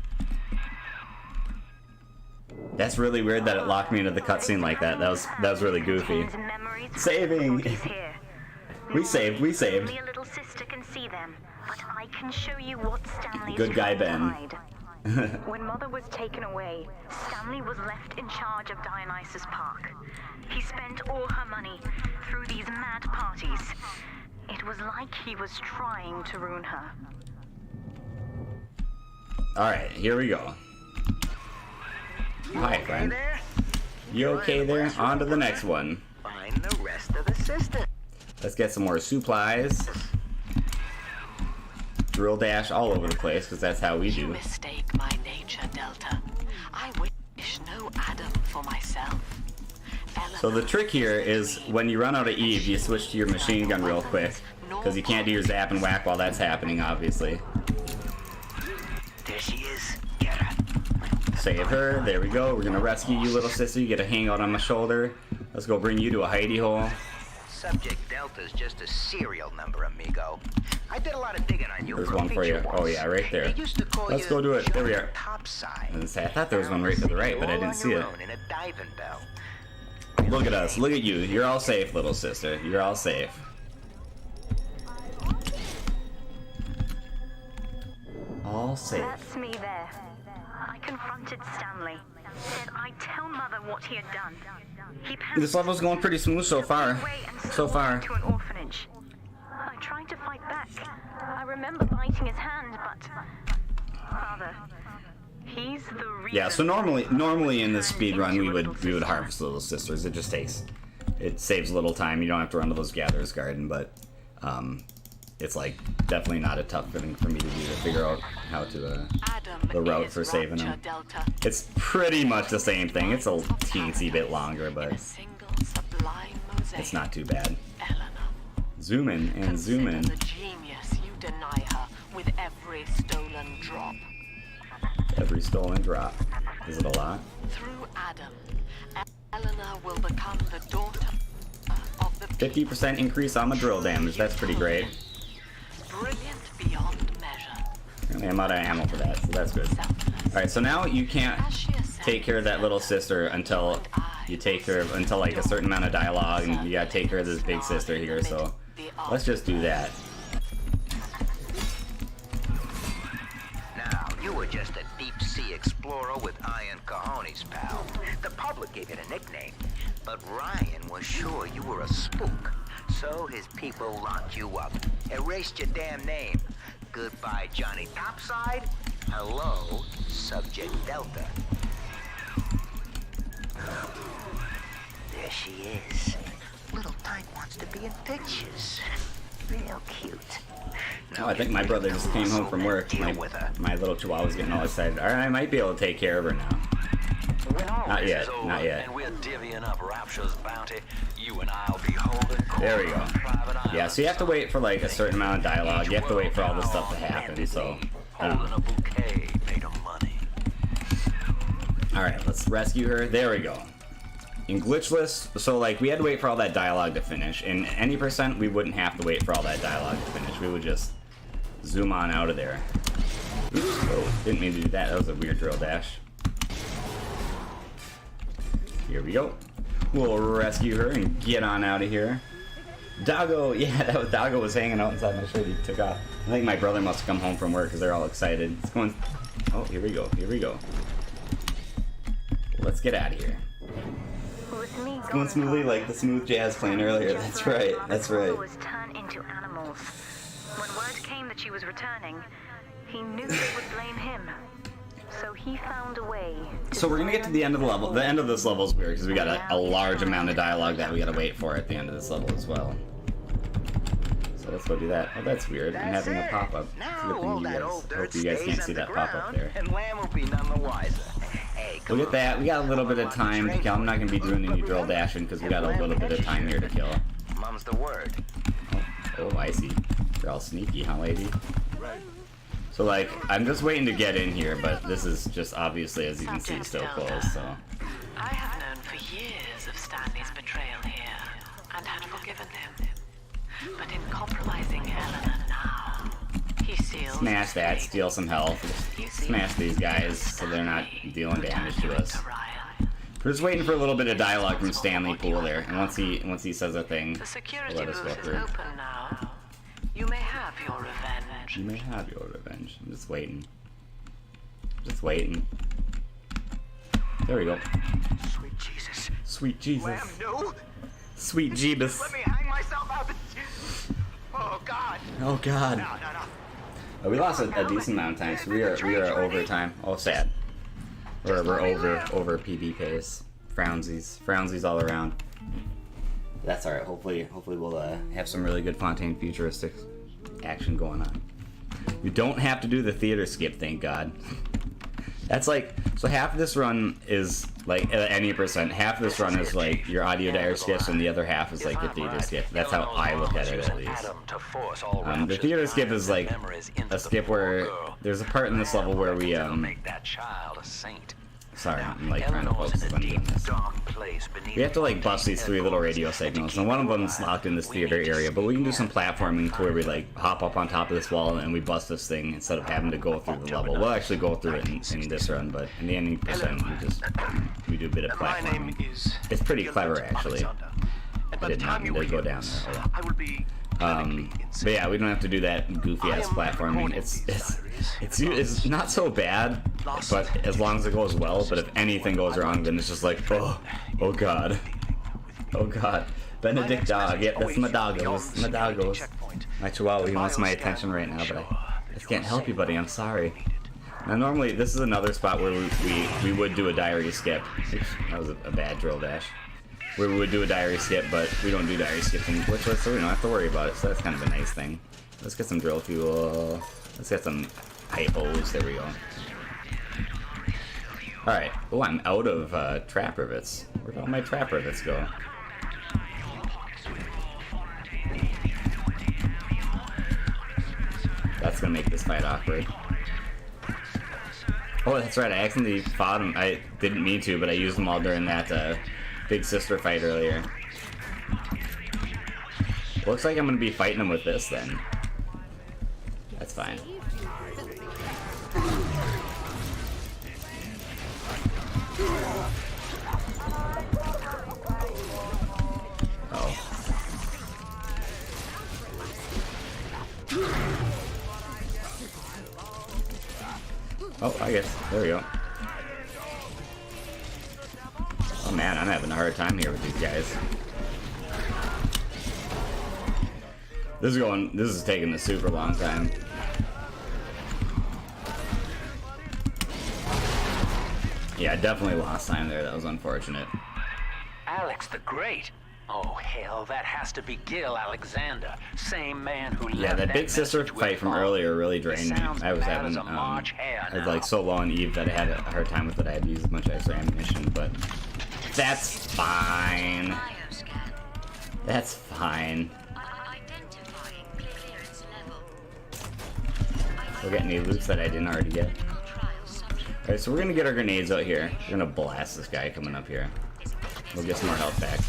That's really weird that it locked me into the cutscene like that. That was really goofy. Saving. We saved. We saved. Only a little sister can see them, but I can show you what Stanley's Good guy Ben. hide. When Mother was taken away, Stanley was left in charge of Dionysus Park. He spent all her money through these mad parties. It was like he was trying to ruin her. Alright, here we go. Hi, friend. You okay there? On to the next one. Find the rest of the sisters. Let's get some more supplies. Drill dash all over the place, because that's how we You do. mistake my nature, Delta. I wish no Adam for myself. So the trick here is when you run out of Eve, you switch to your machine gun real quick, because you can't do your zap and whack while that's happening, obviously. There she is. Get her. Save her. There we go. We're gonna rescue you, little sister. You get a hangout on my shoulder. Let's go bring you to a hidey hole. Subject Delta's just a serial number, amigo. I did a lot of digging on you. There's one for you. Oh yeah, right there. They used to call Let's you go do it. There we are. Topside. I thought there was one right to the right, but I didn't see it. In a diving bell. Look at us. Look at you. You're all safe, little sister. You're all safe. All safe. That's me there. I confronted Stanley. Said I'd tell Mother what he had done. He This level's going pretty smooth so far. So far. To an orphanage. I tried to fight back. I remember biting his hand, but Father, he's the reason. Yeah, so normally in this speed run we would harvest little sisters. It saves a little time. You don't have to run to those gatherers garden, but it's like definitely not a tough thing for me to do to figure out how to the route for saving them. It's pretty much the same thing. It's a teensy bit longer, but it's not too bad. Zoom in and zoom in. The genius you deny her with every stolen drop. Every stolen drop. Is it a lot? Through Adam, Eleanor will become the daughter of the 50% increase on the drill damage. That's pretty great. Brilliant beyond measure. I'm out of ammo for that, so that's good. Alright, so now you can't take care of that little sister until you take care of, until like a certain amount of dialogue, and you gotta take care of this big sister here, so let's just do that. Now, you were just a deep-sea explorer with iron cojones, pal. The public gave it a nickname, but Ryan was sure you were a spook. So his people locked you up, erased your damn name. Goodbye, Johnny Topside. Hello, Subject Delta. There she is. Little Tyke wants to be in pictures. Real cute. Oh, I think my brother just came home from work. My little chihuahua's getting all excited. Alright, I might be able to take care of her now. Not yet, not yet. And we're divvying up Rapture's bounty. You and I'll be holding court. There we go. Yeah, so you have to wait for like a certain amount of dialogue. You have to wait for all this stuff to happen, so holding a bouquet made of money. Alright, let's rescue her. There we go. In Glitchless, so like we had to wait for all that dialogue to finish. In any percent, we wouldn't have to wait for all that dialogue to finish. We would just zoom on out of there. Oops, oh, didn't mean to do that. That was a weird drill dash. Here we go. We'll rescue her and get on out of here. Doggo, yeah, that was Doggo was hanging out inside my shirt. He took off. I think my brother must have come home from work because they're all excited. It's going. Oh, here we go. Here we go. Let's get out of here. It's going smoothly like the smooth jazz playing earlier. That's right. That's right. Turn into animals. When word came that she was returning, he knew they would blame him. So he found a way. So we're gonna get to the end of the level. The end of this level is weird because we got a large amount of dialogue that we gotta wait for at the end of this level as well. So let's go do that. Oh, that's weird. I'm having a pop-up. Hope you guys can't see that pop-up there. And Lamb will be none the wiser. Hey, look at that. We got a little bit of time to kill. I'm not gonna be doing any drill dashing because we got a little bit of time here to kill. Mum's the word. Oh, I see. They're all sneaky, huh, lady? So, like, I'm just waiting to get in here, but this is just obviously, as you can see, still closed, so. I have known for years of Stanley's betrayal here, and had forgiven him. But in compromising Eleanor now, he seals... Smash that, steal some health. Smash these guys so they're not dealing damage to us. We're just waiting for a little bit of dialogue from Stanley Poole there, and once he says a thing, The security let us go booth is through. open now. You may have your revenge. You may have your revenge. I'm just waiting. Just waiting. There we go. Sweet Jesus. Sweet Jesus. Lamb, no. Sweet Jeebus. Let me hang myself out. Oh God. Oh God. No. Oh, we lost a decent amount of time, so we are over time. Oh, sad. We're over PB pace. Frownsies all around. That's alright. Hopefully we'll have some really good Fontaine futuristic action going on. You don't have to do the theater skip, thank God. That's like, so half of this run is like at any percent. Half of this run is like your audio diary skips, and the other half is like your theater skip. That's how I look at it, at least. The theater skip is like a skip where there's a part in this level where we Sorry, I'm like trying to focus on doing this. We have to like bust these 3 little radio signals, and one of them's locked in this theater area, but we can do some platforming to where we like hop up on top of this wall and we bust this thing instead of having to go through the level. We'll actually go through it in this run, but in the ending percent we do a bit of platforming. It's pretty clever actually. I did not need to go down there. But yeah, we don't have to do that goofy ass platforming. It's not so bad, but as long as it goes well. But if anything goes wrong, then it's just like, oh god, Benedictatorr. Yep, that's my doggos. My chihuahua, he wants my attention right now, but I just can't help you, buddy. I'm sorry. Now normally this is another spot where we would do a diary skip. Oops, that was a bad drill dash. Where we would do a diary skip, but we don't do diary skipping, Glitchless, so we don't have to worry about it, so that's kind of a nice thing. Let's get some drill fuel. Let's get some pipe hose. There we go. Alright. Oh, I'm out of trap rivets. Where'd all my trap rivets go? That's gonna make this fight awkward. Oh, that's right, I accidentally fought him. I didn't mean to, but I used them all during that big sister fight earlier. Looks like I'm gonna be fighting him with this then. That's fine. Oh. Oh, I guess. There we go. Oh man, I'm having a hard time here with these guys. This is taking a super long time. Yeah, I definitely lost time there. That was unfortunate. Alex the Great? Oh hell, that has to be Gil Alexander, same man who left. Yeah, that big sister fight from earlier really drained me. I was having I was like so low on Eve that I had a hard time with it. I had to use a bunch of extra ammunition, but that's fine. That's fine. We'll get any loops that I didn't already get. Alright, so we're gonna get our grenades out here. We're gonna blast this guy coming up here. We'll get some more health back.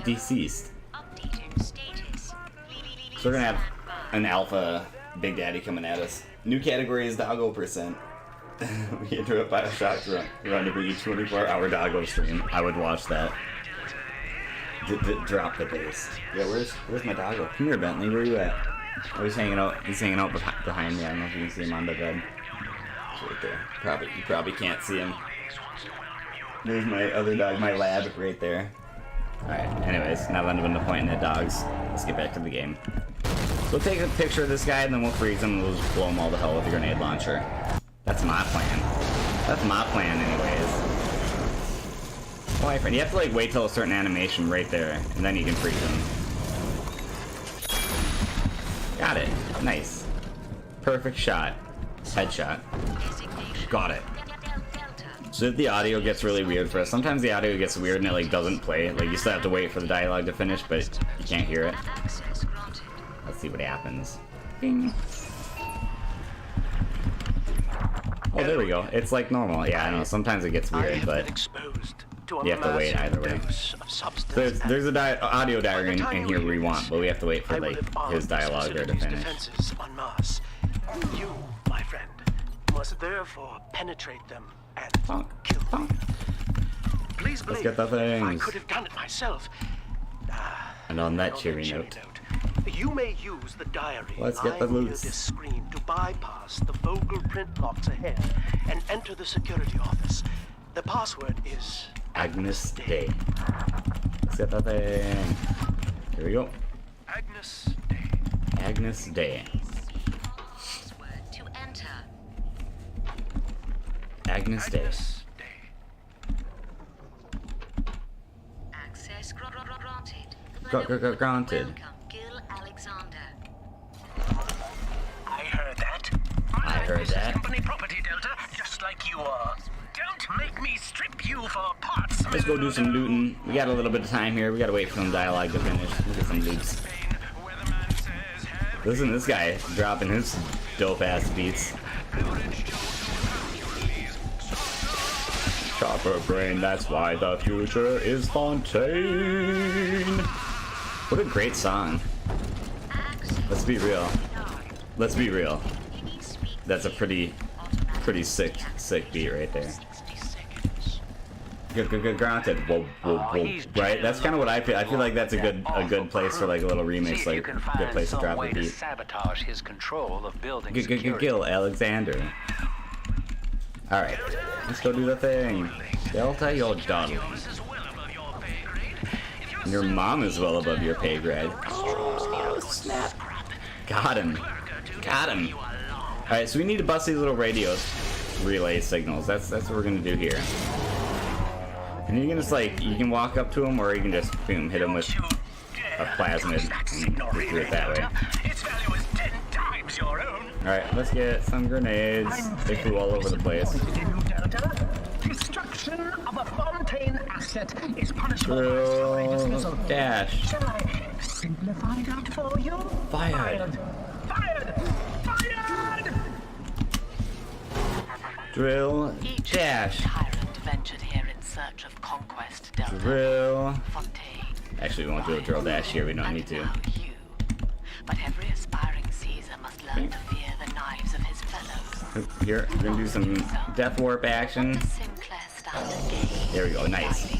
Deceased. So we're gonna have an alpha Big Daddy coming at us. New category is doggo percent. We can do a Bioshock run to be 24-hour doggo stream. I would watch that. Drop the bass. Yeah, where's my doggo? Come here, Bentley. Where are you at? Oh, he's hanging out. He's hanging out behind me. I don't know if you can see him on the bed. He's right there. You probably can't see him. There's my other dog, my lab, right there. Alright, anyways, now that I'm done pointing at dogs, let's get back to the game. We'll take a picture of this guy, and then we'll freeze him, and we'll just blow him all to hell with a grenade launcher. That's my plan. That's my plan, anyways. Oh, my friend, you have to, like, wait till a certain animation right there, and then you can freeze him. Got it. Nice. Perfect shot. Headshot. Got it. So if the audio gets really weird for us, sometimes the audio gets weird and it like doesn't play. Like you still have to wait for the dialogue to finish, but you can't hear it. Let's see what happens. Bing. Oh, there we go. It's like normal. Yeah, I know. Sometimes it gets weird, but you have to wait either way. So there's a audio diary in here we want, but we have to wait for like his dialogue there to finish. You, my friend, must therefore penetrate them and kill them. Please believe Let's get the things. I could have done it myself. And on that cheery note, you may use the diary. Let's get the loots. This screen to bypass the vocal print locks ahead and enter the security office. The password is Agnes Day. Let's get the thing. Here we go. Agnes Day. Agnes Day. Agnes Day. Access granted. Granted. Gil Alexander. I heard that. I heard that. Company property, Delta, just like you are. Don't make me strip you for parts. Let's go do some looting. We got a little bit of time here. We gotta wait for some dialogue to finish. Let's get some loots. Listen to this guy dropping his dope ass beats. Chopper brain, that's why the future is Fontaine. What a great song. Let's be real. Let's be real. That's a pretty sick beat right there. Granted, right? That's kind of what I feel. I feel like that's a good place for like a little remix, like good place to drop a beat. Sabotage his control of building Gil Alexander. All right, let's go do the thing. Delta, your darling. Your mom is well above your pay grade. Oh, snap. Got him. Got him. All right, so we need to bust these little radio relay signals. That's what we're gonna do here. And you can just like, you can walk up to him, or you can just boom, hit him with a plasmid and do it that way. Alright, let's get some grenades. They flew all over the place. Destruction of a Fontaine asset is punishable Drill, by dismissal. dash. Shall I simplify that for you? Fired. Fired! Fired! Drill, Each dash. tyrant ventured here in search of conquest. Delta, Drill. Fontaine. Actually, we won't do a drill dash here. We don't need to. And now you. But every aspiring Caesar must learn to fear the knives of his fellows. Here, we're gonna do some death warp action. The Sinclair standard game. There we go, nice.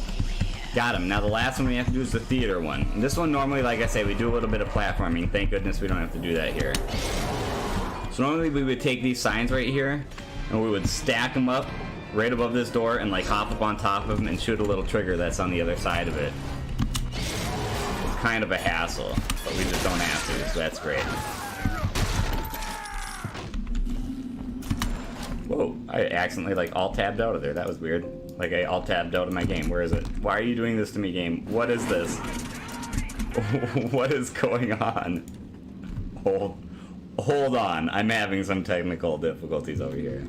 Got him. Now the last one we have to do is the theater one. And this one normally, like I say, we do a little bit of platforming. Thank goodness we don't have to do that here. So normally we would take these signs right here, and we would stack them up right above this door and like hop up on top of them and shoot a little trigger that's on the other side of it. It's kind of a hassle, but we just don't have to, so that's great. Whoa, I accidentally like alt-tabbed out of there. That was weird. Like I alt-tabbed out of my game. Where is it? Why are you doing this to me, game? What is this? What is going on? Hold on. I'm having some technical difficulties over here.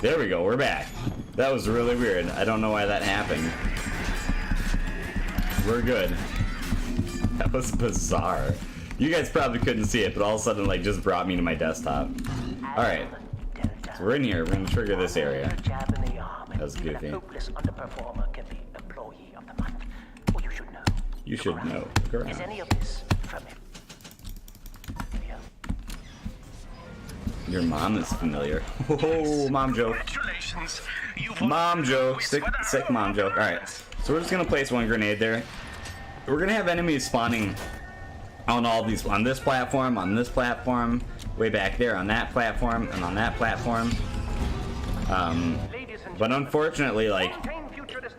There we go, we're back. That was really weird. I don't know why that happened. We're good. That was bizarre. You guys probably couldn't see it, but all of a sudden like just brought me to my desktop. Alright. So we're in here, we're gonna trigger this area. That was goofy. You should know. Is any of this from him? Your mom is familiar. Oh, mom joke. Mom joke. Sick mom joke. Alright. So we're just gonna place one grenade there. We're gonna have enemies spawning on all these, on this platform, way back there, on that platform, and on that platform. But unfortunately, like,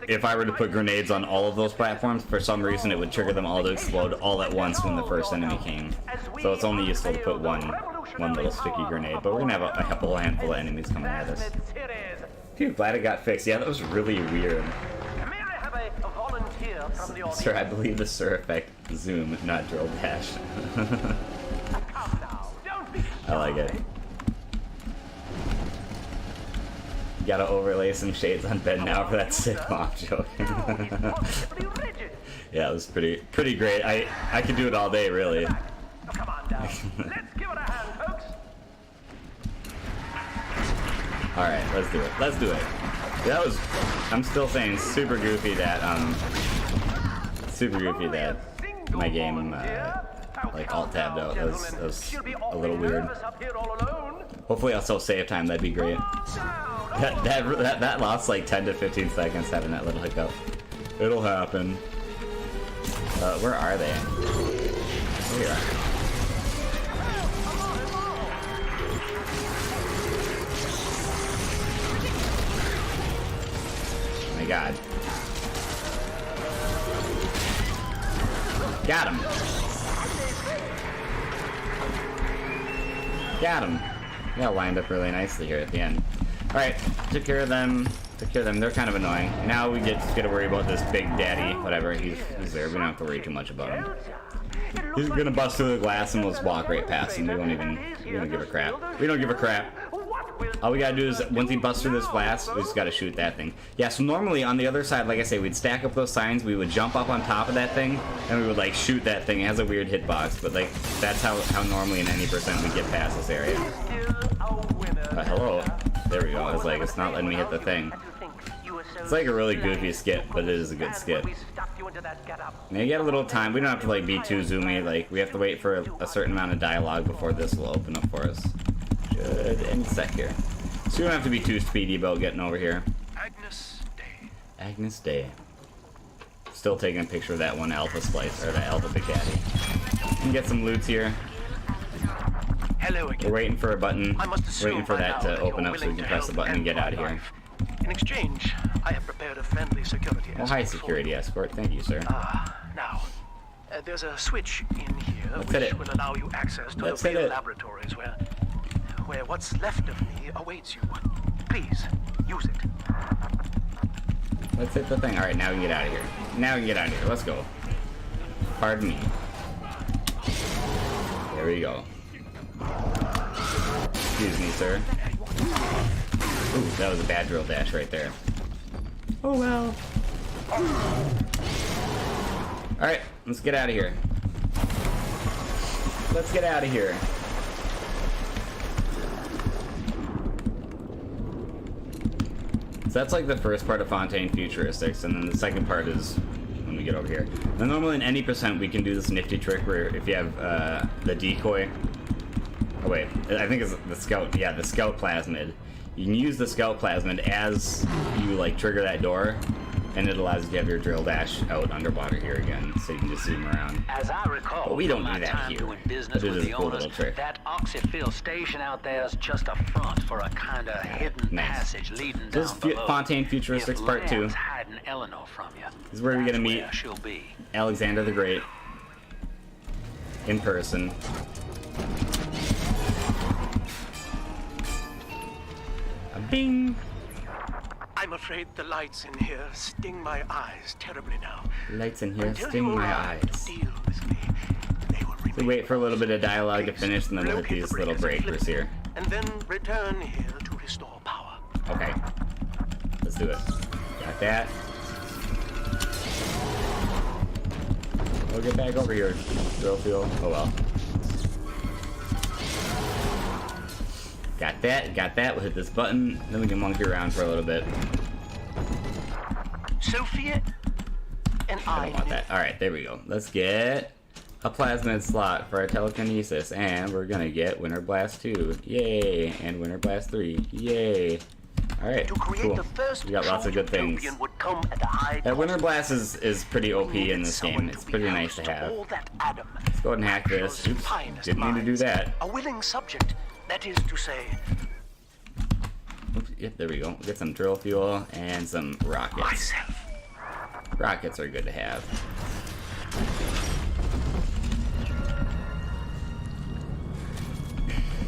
if I were to put grenades on all of those platforms, for some reason it would trigger them all to explode all at once when the first enemy came. So it's only useful to put one little sticky grenade. But we're gonna have a whole handful of enemies coming at us. Phew, glad it got fixed. Yeah, that was really weird. Sir, I believe the Sir effect zoom, not drill dash. I like it. Gotta overlay some shades on Ben now for that sick mom joke. Yeah, it was pretty great. I could do it all day, really. Come on now. Let's give it a hand, folks. Alright, let's do it. Let's do it. That was, I'm still saying, super goofy that my game, like, alt-tabbed out. That was a little weird. Hopefully I'll still save time, that'd be great. That lost like 10 to 15 seconds having that little hiccup. It'll happen. Where are they? Here. Oh my god. Got him. Got him. Yeah, lined up really nicely here at the end. Alright, took care of them. They're kind of annoying. Now we just gotta worry about this big daddy, whatever. He's there. We don't have to worry too much about him. He's gonna bust through the glass and we'll just walk right past him. We don't give a crap. We don't give a crap. All we gotta do is, once he busts through this glass, we just gotta shoot that thing. Yeah, so normally on the other side, like I say, we'd stack up those signs, we would jump up on top of that thing, and we would like shoot that thing. It has a weird hitbox, but like, that's how normally in any percent we get past this area. like. It's not letting me hit the thing. It's like a really goofy skit, but it is a good skit. Now you get a little time. We don't have to like be too zoomy. Like we have to wait for a certain amount of dialogue before this will open up for us. Should any sec here. So you don't have to be too speedy about getting over here. Agnes Day. Still taking a picture of that one alpha splice, or that alpha big daddy. You can get some loots here. Hello again. We're waiting for a button. Waiting for that to open up so we can press the button and get out of here. In exchange, I have prepared a friendly security escort. Oh, hi, security escort. Thank you, sir. Now, there's a switch in here Let's hit which it. will allow you access to Let's the hit real it. laboratories where what's left of me awaits you. Please, use it. Let's hit the thing. Alright, now we can get out of here. Now we can get out of here. Let's go. Pardon me. There we go. Excuse me, sir. Ooh, that was a bad drill dash right there. Oh well. Alright, let's get out of here. Let's get out of here. So that's like the first part of Fontaine Futuristics, and then the second part is when we get over here. Now normally in any percent we can do this nifty trick where if you have the decoy. Oh wait, I think it's the scout. Yeah, the scout plasmid. You can use the scout plasmid as you like trigger that door, and it allows you to have your drill dash out underwater here again, so you can just zoom around. As I recall, But we don't from do my that time here. doing business But it with is a the cool owners, little trick. that oxyfill station out there is just a front for a kind of hidden Nice. passage leading So this down is below. Fontaine Futuristics If Part 2. Lamb's hiding Eleanor from you, This is where we're that's gonna meet where she'll be. Alexander the Great in person. A bing! I'm afraid the lights in here sting my eyes terribly now. Lights in here Until sting you my arrive to eyes. deal with me, they will We remain. wait for a little bit of dialogue to Please, finish, and then we'll hit locate these the little breakers and breakers flip here. And then return here to restore power. Okay. Let's do it. Got that. We'll get back over here. Drill fuel. Oh well. Got that. Got that. We'll hit this button. Then we can monkey around for a little bit. Sophia and I don't want that. Alright, there we go. Let's get a plasmid slot for our telekinesis. And we're gonna get Winter Blast 2. Yay! And Winter Blast 3. Yay! Alright, To create cool. the first We got lots of good true things. utopian would come at a high That Winter cost. Blast is pretty OP We in needed this someone game. It's be pretty house nice to have. all that Adam, Let's go ahead and hack this. Those Oops, finest didn't mean to do minds. that. A willing subject, that is to say, Oops, yep, there we go. Get some drill fuel and some rockets. myself. Rockets are good to have.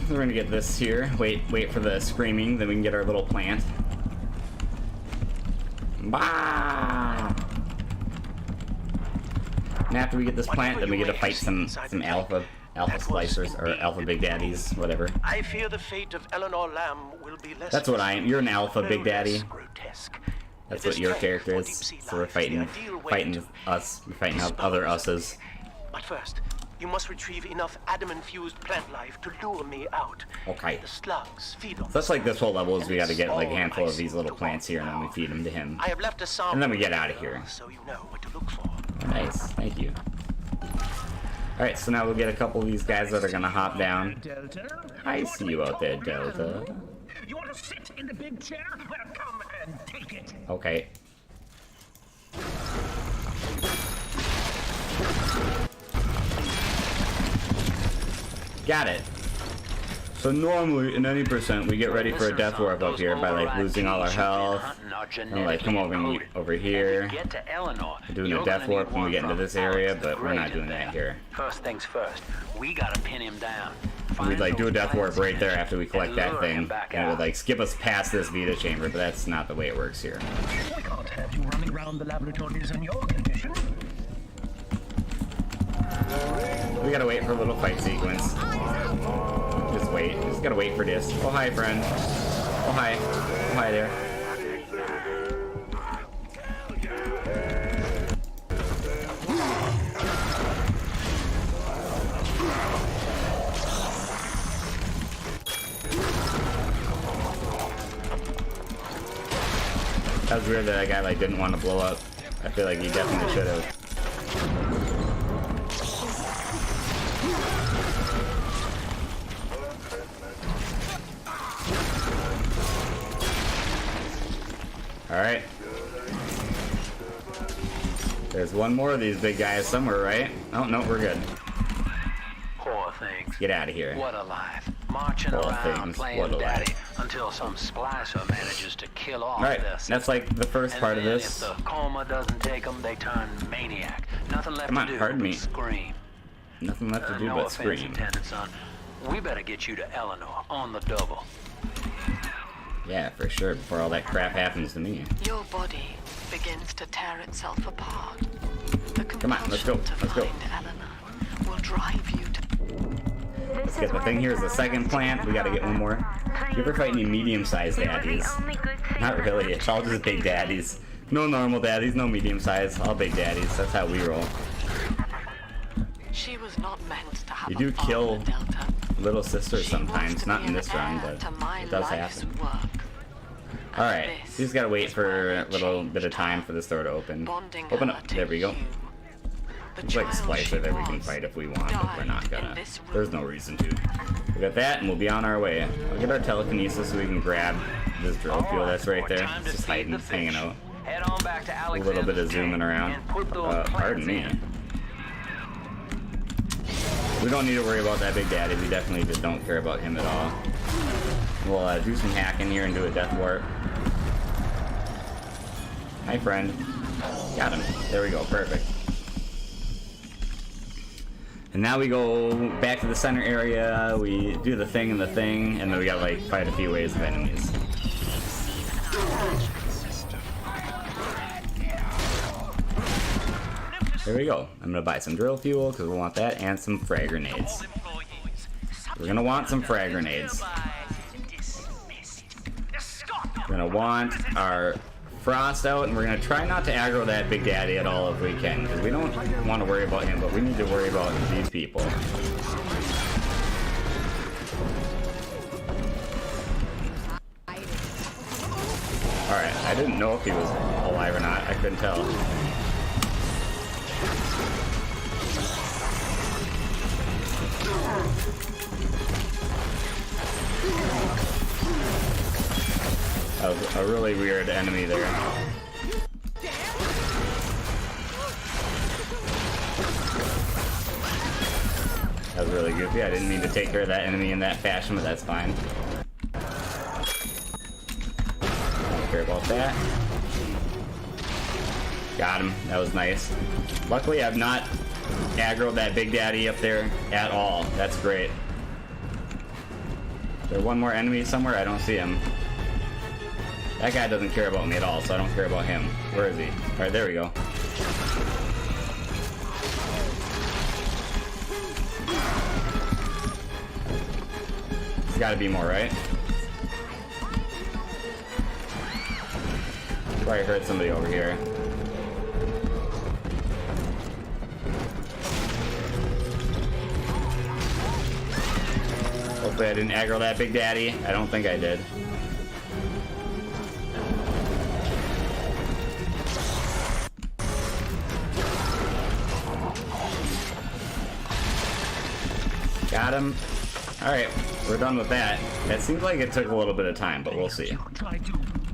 We're gonna get this here. Wait for the screaming, then we can get our little plant. Bah! And after we get this plant, then we get to fight some alpha splicers or alpha big daddies, whatever. I fear the fate of Eleanor Lamb will be less. That's what I am. You're an alpha no big daddy. less grotesque. That's It what your time character for is. deep-sea So we're life, the fighting ideal way fighting to us. We're fighting other us's. But first, you must retrieve enough Adam-infused plant life to lure me out. Okay. The slugs feed on. So that's like this whole level is and we got to get like a all handful I of these seem little to plants want here, and then we now. feed them to him. I have left a sample. And then we get out of here. So you know what to look for. Oh, nice, thank you. Alright, so now we'll get a couple of these guys that are gonna hop down. Delta? I see you out there, Delta. You want to sit in the big chair? Well, come and take it. Okay. Got it. So normally, in any percent, we get ready for a death warp up here by like losing all our health. And like come over and over here. We're doing a death warp when we get into this area, but we're not doing that here. First things first, we gotta pin him down. We'd like do a death warp right there after we collect that thing, and it would like skip us past this Vita chamber, but that's not the way it works here. We can't have you running around the laboratories in your condition. We gotta wait for a little fight sequence. Just wait. Just gotta wait for this. Oh hi, friend. Oh hi. Oh hi there. That was weird that that guy like didn't want to blow up. I feel like he definitely should have. Alright. There's one more of these big guys somewhere, right? Oh, no, we're good. Poor things. Get out of here. What a life. Marching Poor around things. playing What a daddy life. until some splicer manages to kill off Alright, their that's like the first and part of then this. If the coma doesn't take them, they turn maniac. Nothing left Come on, to do pardon but me. scream. Nothing left to do No but offense scream. intended, son. We better get you to Eleanor on the double. Yeah, for sure, before all that crap happens to me. Your body begins to tear itself apart. The Come on, let's go, compulsion to let's go. find Eleanor will drive you to... Let's get the thing. Here's the second plant. We gotta get one more. You ever fight any medium-sized daddies? Not really. It's all just big daddies. No normal daddies, no medium-sized. All big daddies. That's how we roll. She was not meant to have You a do father, kill Delta. little sisters She was sometimes. to Not be in an this round, heir but to my it does life's happen. work. And Alright, this we just gotta wait is for why a little I bit of time for this door to open. bonding Open her up. to There we go. you. The It's like child she Splicer that we can was fight if we want, but we're not died gonna. in this room. There's no reason to. We got that, and we'll be on our way. I'll get our telekinesis so we can grab this drill fuel that's right there. It's just hanging out. Head on back to A little bit of zooming around. Pardon me. We don't need to worry about that big daddy. We definitely just don't care about him at all. We'll do some hacking here and do a death warp. Hi, friend. Got him. There we go. Perfect. And now we go back to the center area. We do the thing and then we gotta like fight a few waves of enemies. There we go. I'm gonna buy some drill fuel because we want that and some frag grenades. We're gonna want some frag grenades. We're gonna want our frost out, and we're gonna try not to aggro that big daddy at all if we can, because we don't want to worry about him, but we need to worry about these people. Alright, I didn't know if he was alive or not. I couldn't tell. That was a really weird enemy there. That was really goofy. I didn't mean to take care of that enemy in that fashion, but that's fine. Don't care about that. Got him. That was nice. Luckily, I've not aggroed that big daddy up there at all. That's great. Is there one more enemy somewhere? I don't see him. That guy doesn't care about me at all, so I don't care about him. Where is he? Alright, there we go. There's gotta be more, right? Probably heard somebody over here. Hopefully I didn't aggro that big daddy. I don't think I did. Got him. Alright, we're done with that. It seems like it took a little bit of time, but we'll see.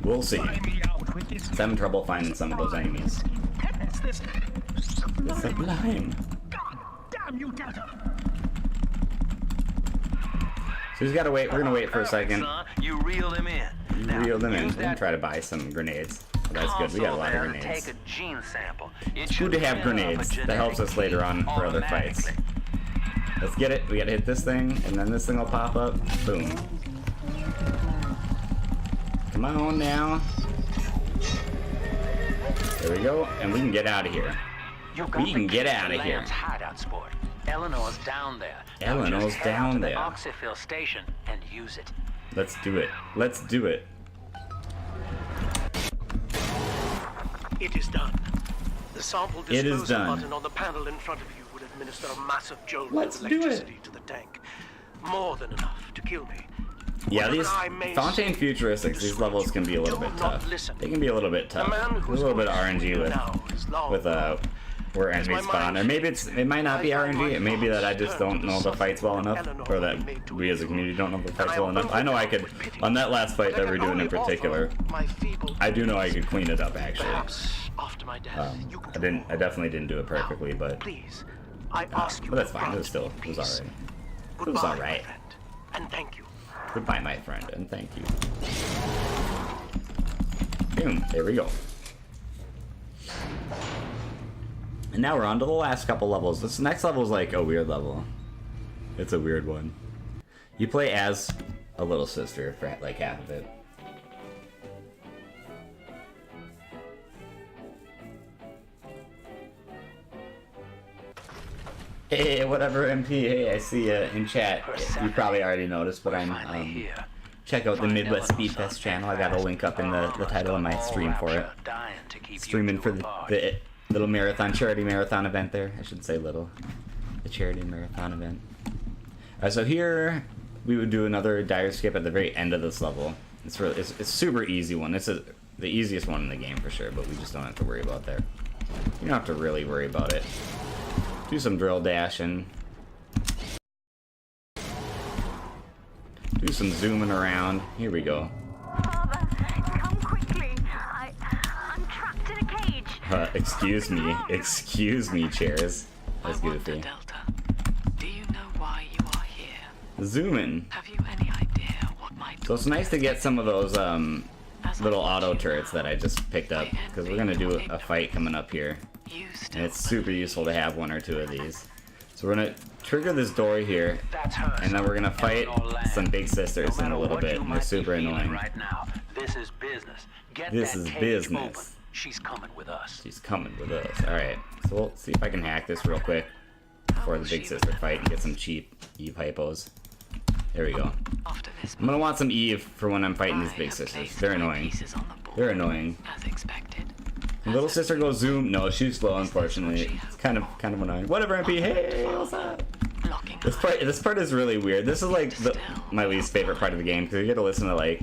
We'll see. I'm having trouble finding some of those enemies. It's sublime. Damn you, Delta! So we gotta wait. We're gonna wait for a second. You reeled him in. You reeled him in. We're gonna try to buy some grenades. Oh, that's good. We got a lot of grenades. Take a gene sample. It's good to have grenades. That helps us later on for other fights. Let's get it. We gotta hit this thing, and then this thing will pop up. Boom. Come on now. There we go, and we can get out of here. We can get out of here. Hideout sport. Eleanor's down there. Eleanor's down there. Oxyfill station and use it. Let's do it. Let's do it. It is done. The sample It is disposal done. button on the panel in front of you will administer a massive jolt Let's of do it. electricity to the tank. More than enough to kill me. Yeah, these Fontaine Futuristics, these levels can be a little bit tough. They can be a little bit tough. There's a little bit of RNG with where enemies spawn, or maybe it might not be RNG. It may be that I just don't know the fights well enough, or that we as a community don't know the fights well enough. I know I could, on that last fight that we're doing in particular, I do know I could clean it up actually. I definitely didn't do it perfectly, but that's fine. It was alright. It was alright. And thank you. Goodbye, my friend, and thank you. Boom, there we go. And now we're on to the last couple levels. This next level is like a weird level. It's a weird one. You play as a little sister for like half of it. Hey, whatever, MP. Hey, I see you in chat. You probably already noticed, but I'm check out the Midwest Speedfest channel. I got a link up in the title of my stream for it. Streaming for the little marathon, charity marathon event there. I should say little. The charity marathon event. So here we would do another dire skip at the very end of this level. It's a super easy one. It's the easiest one in the game for sure, but we just don't have to worry about that. You don't have to really worry about it. Do some drill dashing. Do some zooming around. Here we go. Father, come quickly. I'm trapped in a cage. Excuse me, chairs. That's goofy. Delta, do you know why you are here? Zooming. Have you any idea what might... So it's nice to get some of those little auto turrets that I just picked up, because we're gonna do a fight coming up here. And it's super useful to have one or two of these. So we're gonna trigger this door here, and then we're gonna fight some big sisters in a little bit, and they're super annoying. This is business. This is business. She's coming with us. She's coming with us. Alright, so we'll see if I can hack this real quick before the big sister fight and get some cheap Eve hypos. There we go. I'm gonna want some Eve for when I'm fighting these big sisters. They're annoying. They're annoying. As expected. Little sister goes zoom. No, she's slow, unfortunately. It's kind of annoying. Whatever, MP. Hey, what's up? This part is really weird. This is like my least favorite part of the game, because you get to listen to like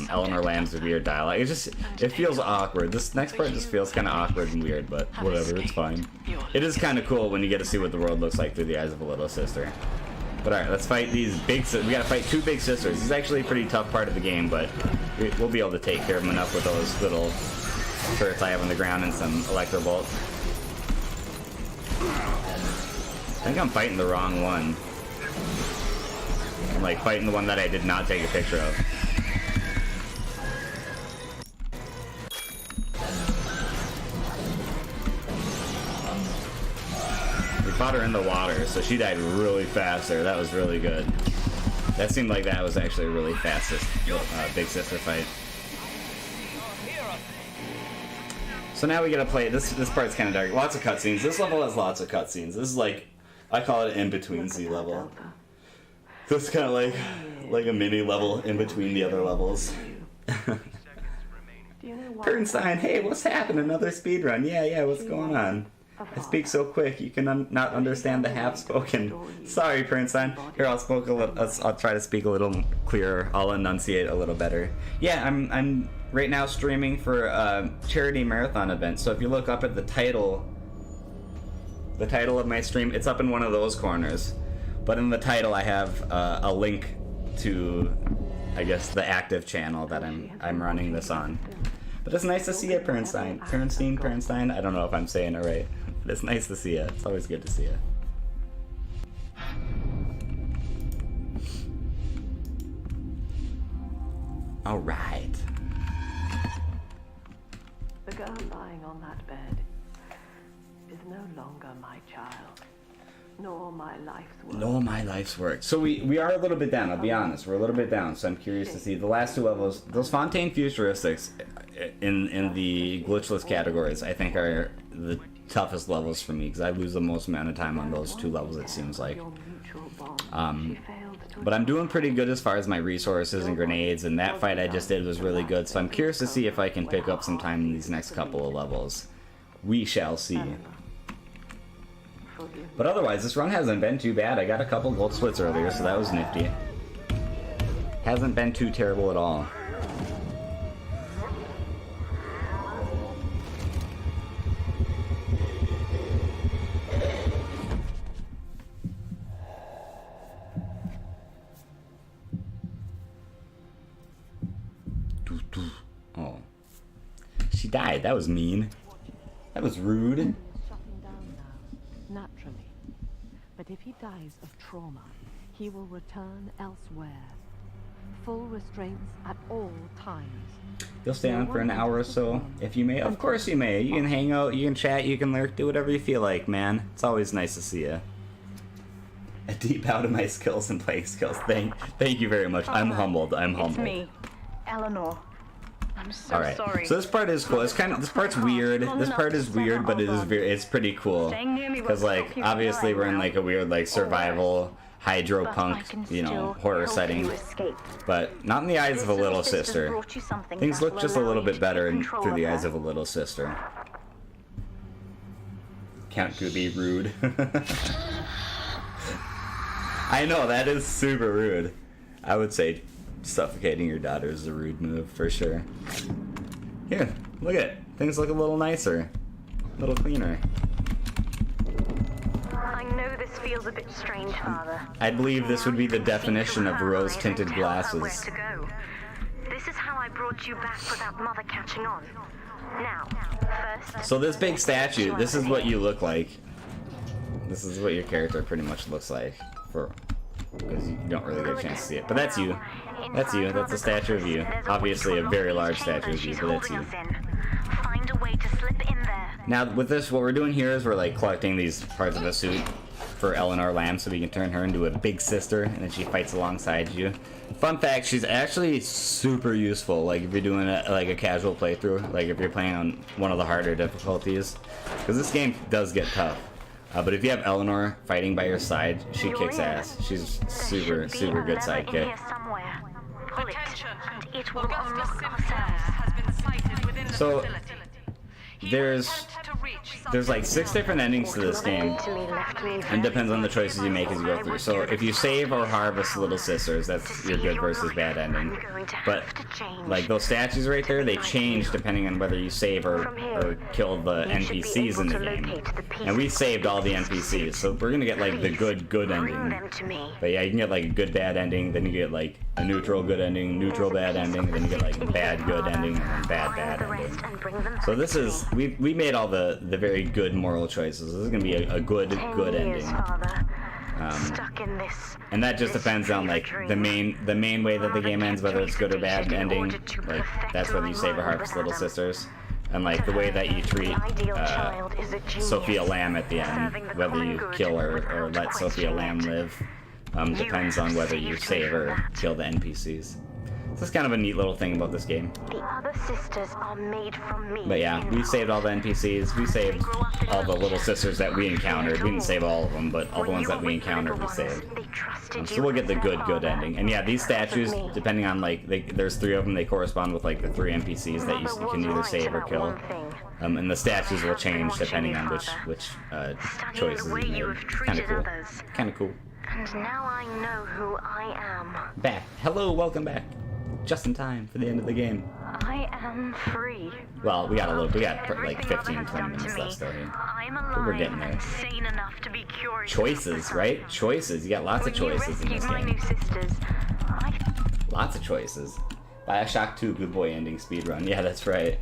Eleanor Lamb's weird dialogue. It feels awkward. This next part just feels kind of awkward and weird, but whatever, it's fine. It is kind of cool when you get to see what the world looks like through the eyes of a little sister. But alright, let's fight these big sisters. We gotta fight two big sisters. This is actually a pretty tough part of the game, but we'll be able to take care of them enough with those little turrets I have on the ground and some electro bolts. I think I'm fighting the wrong one. I'm like fighting the one that I did not take a picture of. We fought her in the water, so she died really fast there. That was really good. That seemed like that was actually a really fast big sister fight. So now we gotta play, this part's kind of dark. Lots of cutscenes. This level has lots of cutscenes. This is like, I call it an in-between Z level. So it's kind of like a mini level in between the other levels. Bernstein, hey, what's happening? Another speedrun. Yeah, what's going on? I speak so quick, you can not understand the half-spoken. Sorry, Bernstein. Here, I'll try to speak a little clearer. I'll enunciate a little better. Yeah, I'm right now streaming for a charity marathon event. So if you look up at the title of my stream, it's up in one of those corners. But in the title, I have a link to, I guess, the active channel that I'm running this on. But it's nice to see you, Bernstein. Bernstein. I don't know if I'm saying it right. But it's nice to see you. It's always good to see you. All right. The girl lying on that bed is no longer my child, nor my life's work. So we are a little bit down, I'll be honest. We're a little bit down, so I'm curious to see the last two levels. Those Fontaine Futuristics in the glitchless categories, I think, are the toughest levels for me, because I lose the most amount of time on those two levels, it seems like. But I'm doing pretty good as far as my resources and grenades, and that fight I just did was really good, so I'm curious to see if I can pick up some time in these next couple of levels. We shall see. But otherwise, this run hasn't been too bad. I got a couple gold splits earlier, so that was nifty. Hasn't been too terrible at all. Oh. She died. That was mean. That was rude. Shutting down now, naturally. But if he dies of trauma, he will return elsewhere. Full restraints at all times. You'll stay on for an hour or so, if you may. Of course you may. You can hang out, you can chat, you can lurk, do whatever you feel like, man. It's always nice to see you. A deep out of my skills and playing skills. Thank you very much. I'm humbled. I'm humbled. It's me, Eleanor. I'm so All right. sorry. So this part is cool. It's kind of, this part's weird. This part is weird, but it's pretty cool. Because like obviously we're in like a weird like survival hydropunk, you know, horror setting. But not in the eyes of a little sister. Things look just a little bit better through the eyes of a little sister. Count Gooby rude. I know that is super rude. I would say suffocating your daughter is a rude move for sure. Here, look at it. Things look a little nicer, a little cleaner. I know this feels a bit strange, Father. I believe this would be the definition of rose-tinted Where glasses. to go. This is how I brought you back without Mother catching on. Now, first. So this big statue, this is what you look like. This is what your character pretty much looks like, because you don't really get a chance to see it. But that's you. That's you. That's a statue of you. Obviously a very large statue of you, but that's you. Find a way to slip in there. Now with this, what we're doing here is we're like collecting these parts of a suit for Eleanor Lamb so we can turn her into a big sister, and then she fights alongside you. Fun fact, she's actually super useful, like if you're doing like a casual playthrough, like if you're playing on one of the harder difficulties, because this game does get tough. But if you have Eleanor fighting by your side, she kicks ass. She's super good sidekick. So there's like 6 different endings to this game, and depends on the choices you make as you go through. So if you save or harvest little sisters, that's your good versus bad ending. But like those statues right there, they change depending on whether you save or kill the NPCs in the game. And we saved all the NPCs, so we're gonna get like the good ending. But yeah, you can get like a good bad ending, then you get like a neutral good ending, neutral bad ending, then you get like a bad good ending, and then bad ending. So this is, we made all the very good moral choices. This is gonna be a good ending. And that just depends on like the main way that the game ends, whether it's good or bad ending. Like that's whether you save or harvest little sisters, and like the way that you treat Sophia Lamb at the end, whether you kill her or let Sophia Lamb live, depends on whether you save or kill the NPCs. So it's kind of a neat little thing about this game. The other sisters are made from me. But yeah, we saved all the NPCs. We saved all the little sisters that we encountered. We didn't save all of them, but all the ones that we encountered, we saved. So we'll get the good ending. And yeah, these statues, depending on like, there's 3 of them. They correspond with like the 3 NPCs that you can either save or kill. And the statues will change depending on which choices you made. Kind of cool. Kind of cool. And now I know who I am. Back. Hello, welcome back. Just in time for the end of the game. I am free. Well, we got like 15-20 minutes left still here. But we're getting there. Sane enough to be curious. Choices, right? Choices. You got lots of choices in this game. Lots of choices. Bioshock 2, good boy ending speedrun. Yeah, that's right.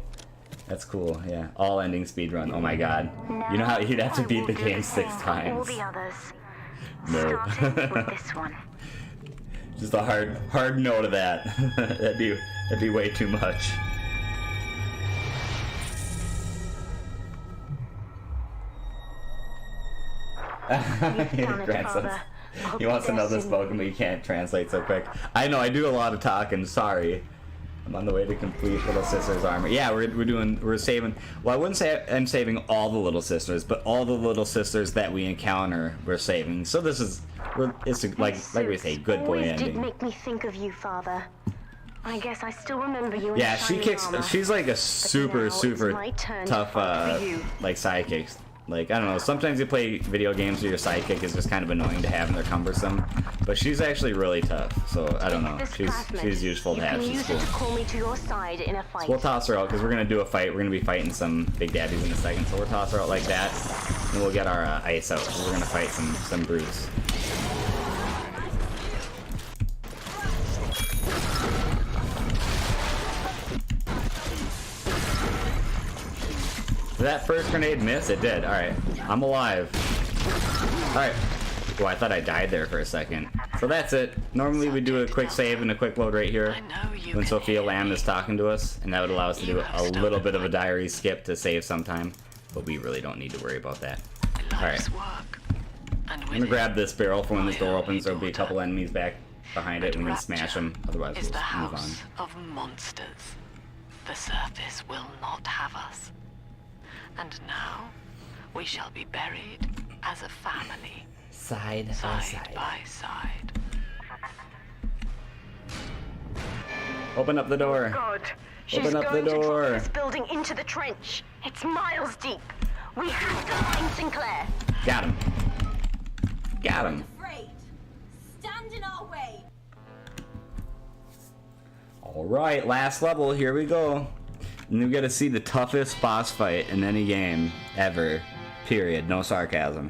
That's cool, yeah. All ending speedrun. Oh my god. You know how you'd have to beat the game 6 times. All the others. No. With this one. Just a hard no to that. that'd be way too much. Grandson's. He wants to know this Pokemon, but he can't translate so quick. I know, I do a lot of talking, sorry. I'm on the way to complete Little Sister's armor. Yeah, we're saving, well, I wouldn't say I'm saving all the Little Sisters, but all the Little Sisters that we encounter, we're saving. So this is, it's like we say, good boy ending. Did make me think of you, Father. I guess I still remember you. Yeah, she's like a super tough like sidekick. Like, I don't know, sometimes you play video games where your sidekick is just kind of annoying to have and they're cumbersome. But she's actually really tough, so I don't know. She's useful to have. She's cool. Call me to your side in a fight. So we'll toss her out because we're going to do a fight. We're going to be fighting some big daddies in a second. So we'll toss her out like that. And we'll get our ice out. We're going to fight some brews. Did that first grenade miss? It did. Alright. I'm alive. Alright. Oh, I thought I died there for a second. So that's it. Normally we do a quick save and a quick load right here when Sophia Lamb is talking to us, and that would allow us to do a little bit of a diary skip to save sometime, but we really don't need to worry about that. Alright. I'm gonna grab this barrel for when this door opens. There'll be a couple enemies back behind it and we can smash them, otherwise we'll move on. Of monsters. The surface will not have us. And now, we shall be buried as a family. Side by side. Open up the door. God, she's Open up the going to door. drop this building into the trench. It's miles deep. We have to find Sinclair. Got him. Got him. Afraid. Stand in our way. Alright, last level, here we go. And we gotta see the toughest boss fight in any game ever. Period. No sarcasm.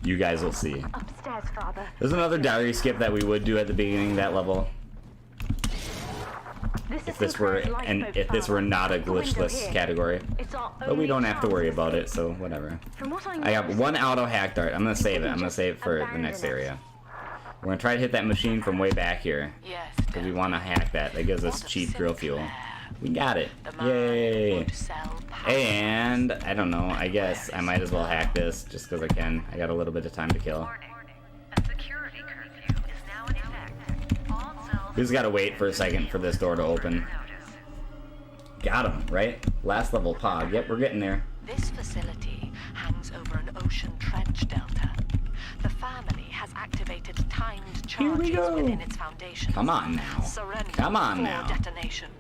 You guys will see. Upstairs, Father. There's another diary skip that we would do at the beginning of that level. If this were not a glitchless category. But we don't have to worry about it, so whatever. I got one auto hack dart. I'm gonna save it. I'm gonna save it for the next area. We're gonna try to hit that machine from way back here. Because we wanna hack that. That gives us cheap drill fuel. We got it. Yay. And, I don't know, I guess I might as well hack this just because I can. I got a little bit of time to kill. We just gotta wait for a second for this door to open. Got him, right? Last level Pog. Yep, we're getting there. This facility hangs over an ocean trench delta. The family has activated timed charges within its foundation. Come on now. Surrender Come on before now. detonation,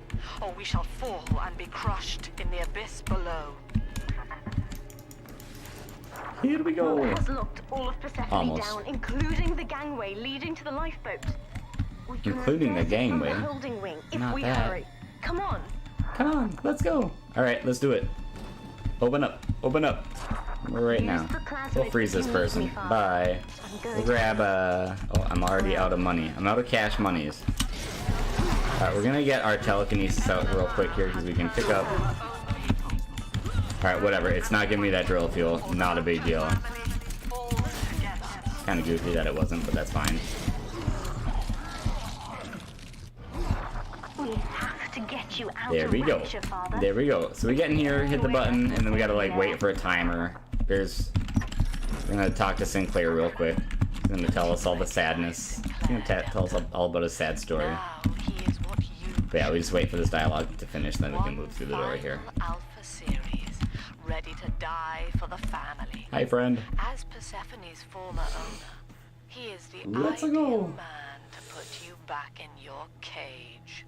or we shall fall and be crushed in the abyss below. Here we go. Mother has locked all of Persephone Almost. down, including the gangway leading to the lifeboat. We can Including the access it from gangway? the holding wing if Not we that. hurry. Come on. Come on, let's go. Alright, let's do it. Open up. Open up. We're right now. We'll freeze this person. Bye. We'll grab, oh, I'm already out of money. I'm out of cash monies. Alright, we're gonna get our telekinesis out real quick here because we can pick up. Alright, whatever. It's not giving me that drill fuel. Not a big deal. Kinda goofy that it wasn't, but that's fine. We have to get you out There of we go. Rapture, Father. There we go. So we get in here, hit the button, and then we gotta like wait for a timer. We're gonna talk to Sinclair real quick. He's gonna tell us all the sadness. He's gonna tell us all about his sad story. But yeah, we just wait for this dialogue to finish, then we can move through the door here. Alpha series, ready to die for the family. Hi, friend. As Persephone's former owner, he is the Let's ideal go. man to put you back in your cage.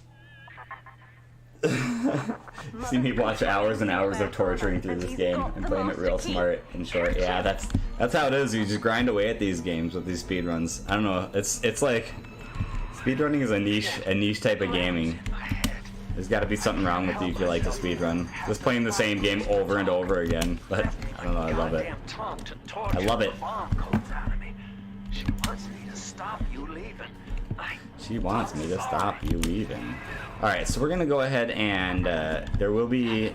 See me watch hours and hours of torturing through this game and playing it real smart and short. Yeah, that's how it is. You just grind away at these games with these speedruns. I don't know. It's like speedrunning is a niche type of gaming. There's got to be something wrong with you if you like to speedrun. Just playing the same game over and over again. But I don't know. I love it. I love it. She wants me to stop you leaving. She wants me to stop you leaving. Alright, so we're gonna go ahead and there will be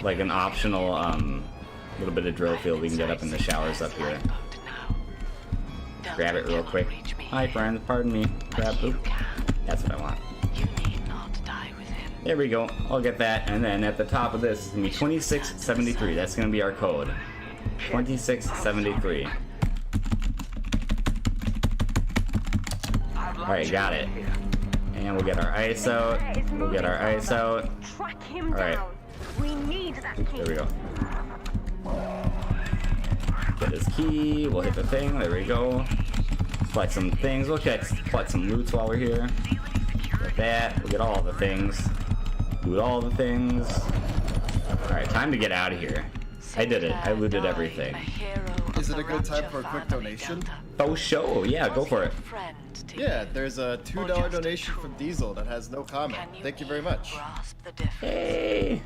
like an optional little bit of drill fuel we can get up in the showers up here. Grab it real quick. Hi friends, pardon me. Grab, oop. That's what I want. There we go. I'll get that, and then at the top of this is gonna be 2673. That's gonna be our code. 2673. Alright, got it. And we'll get our ice out. We'll get our ice out. Track him Alright. down. We need that key. There we go. Get his key. We'll hit the thing. There we go. Collect some things. We'll collect some loots while we're here. Get that. We'll get all the things. Loot all the things. Alright, time to get out of here. I did it. I looted everything. Is it a good time for a quick donation? Oh, show. Yeah, go for it. Yeah, there's a $2 donation from Diesel that has no comment. Thank you very much. Hey,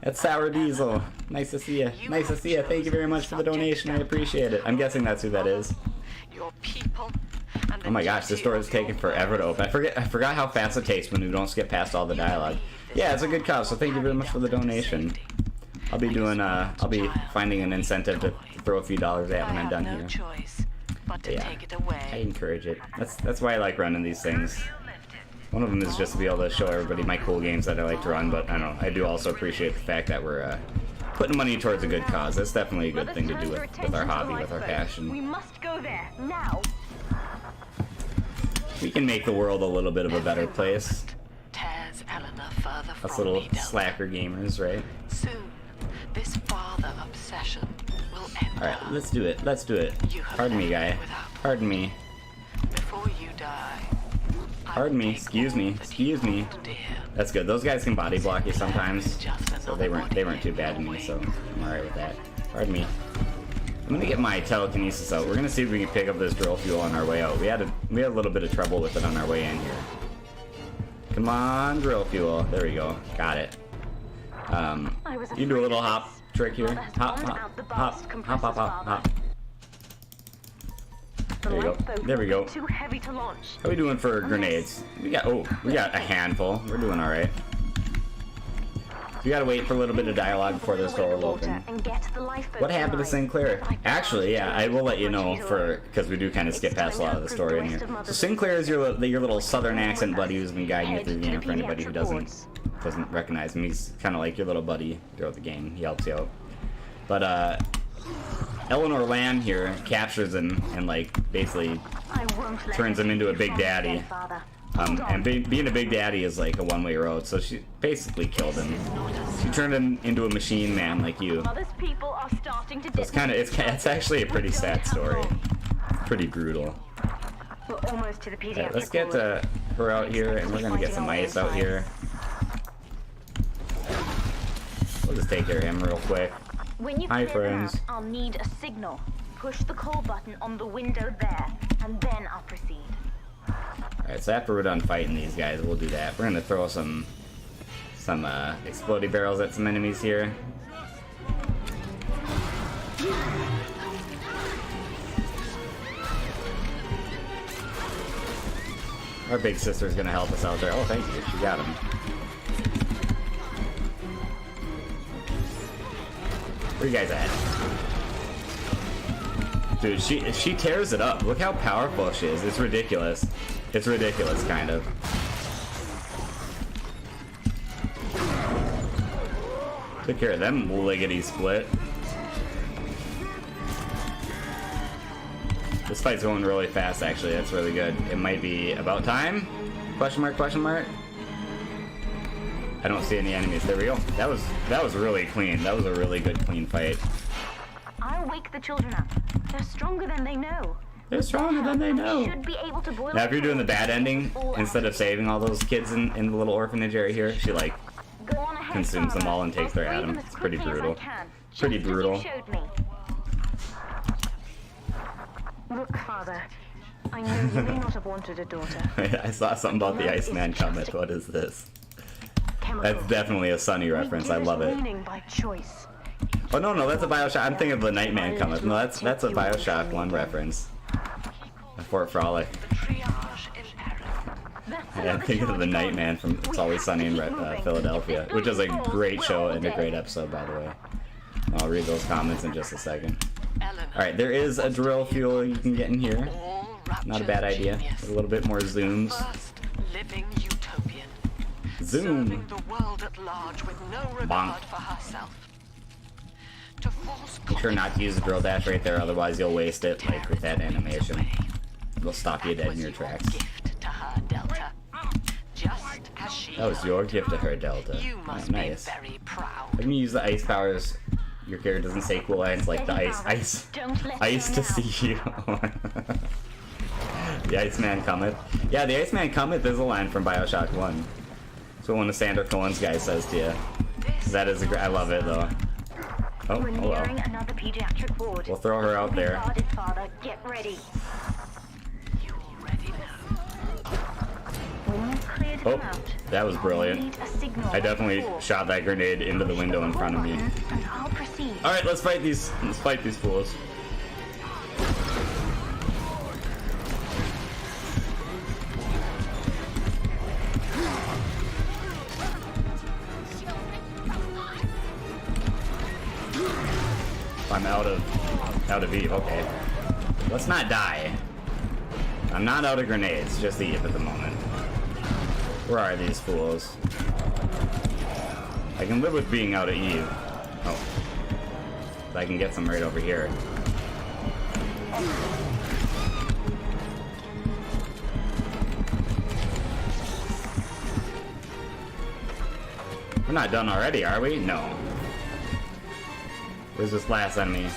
that's Sour Diesel. Nice to see you. Nice to see you. Thank you very much for the donation. I appreciate it. I'm guessing that's who that is. Oh my gosh, this door is taking forever to open. I forgot how fast it takes when we don't skip past all the dialogue. Yeah, it's a good cause, so thank you very much for the donation. I'll be doing, I'll be finding an incentive to throw a few dollars at when I'm done here. But yeah, I encourage it. That's why I like running these things. One of them is just to be able to show everybody my cool games that I like to run, but I don't know, I do also appreciate the fact that we're putting money towards a good cause. That's definitely a good thing to do with our hobby, with our passion. We must go there now. We can make the world a little bit of a better place. Tears Eleanor further Us from little me, Delta. slacker gamers, right? Soon, this father obsession will end. Alright, let's do it. Let's do it. Pardon me, guy. Pardon me. Before you die. Pardon me. Excuse me. Excuse me. That's good. Those guys can body block you sometimes, so they weren't too bad to me. So I'm alright with that. Pardon me. I'm gonna get my telekinesis out. We're gonna see if we can pick up this drill fuel on our way out. We had a little bit of trouble with it on our way in here. Come on, drill fuel. There we go. Got it. You do a little hop trick here. Hop, hop, hop, hop, hop, hop, hop. There you go. There we go. Too heavy to launch. How are we doing for grenades? We got a handful. We're doing all right. We gotta wait for a little bit of dialogue before this door will open. What happened to Sinclair? Actually, yeah, I will let you know because we do kind of skip past a lot of the story in here. So Sinclair is your little southern accent buddy who's been guiding you through the game. For anybody who doesn't recognize him, he's kind of like your little buddy throughout the game. He helps you out. But Eleanor Lamb here captures him and like basically turns him into a big daddy. And being a big daddy is like a one-way road, so she basically killed him. She turned him into a machine man like you. It's actually a pretty sad story. Pretty brutal. Right, let's get her out here, and we're gonna get some ice out here. We'll just take care of him real quick. Hi, friends. I'll need a signal. Push the call button on the window there, and then I'll proceed. Alright, so after we're done fighting these guys, we'll do that. We're gonna throw some explodey barrels at some enemies here. Our big sister's gonna help us out there. Oh, thank you. She got him. Where you guys at? Dude, she tears it up. Look how powerful she is. It's ridiculous. It's ridiculous, kind of. Took care of them liggity split. This fight's going really fast, actually. That's really good. It might be about time? Question mark, question mark? I don't see any enemies. There we go. That was really clean. That was a really good, clean fight. I'll wake the children up. They're stronger than they know. They're stronger than they know. Now, if you're doing the bad ending, instead of saving all those kids in the little orphanage area here, she, like, consumes them all and takes their atoms. It's pretty brutal. Pretty brutal. Look, Father, I know you may not have wanted a daughter. I saw something about the Iceman comet. What is this? That's definitely a Sunny reference. I love it. Oh, no, that's a Bioshock. I'm thinking of the Nightman comet. No, that's a Bioshock 1 reference. Fort Frolic. Yeah, I'm thinking of the Nightman from It's Always Sunny in Philadelphia, which is a great show and a great episode, by the way. I'll read those comments in just a second. Alright, there is a drill fuel you can get in here. Not a bad idea. A little bit more zooms. Zoom! Bonk. Make sure not to use the drill dash right there, otherwise you'll waste it, like with that animation. It'll stop you dead in your tracks. That was your gift to her, Delta. Oh, nice. When you use the ice powers, your character doesn't say cool lines like the ice to see you. The Iceman Comet. Yeah, the Iceman Comet is a line from Bioshock 1. So one of Sandra Cohen's guys says to you. That is I love it though. Oh, We're oh well. nearing another pediatric ward. We'll throw her out there. Guarded, Father. Get ready. You already know. When we've cleared them out, That was we brilliant. need a signal I definitely before. shot that grenade into the window in front of me. And I'll proceed. All right, let's fight these fools. I'm out of Eve. Okay, let's not die. I'm not out of grenades, just Eve at the moment. Where are these fools? I can live with being out of Eve. Oh, but I can get some right over here. We're not done already, are we? No. Where's this last enemy?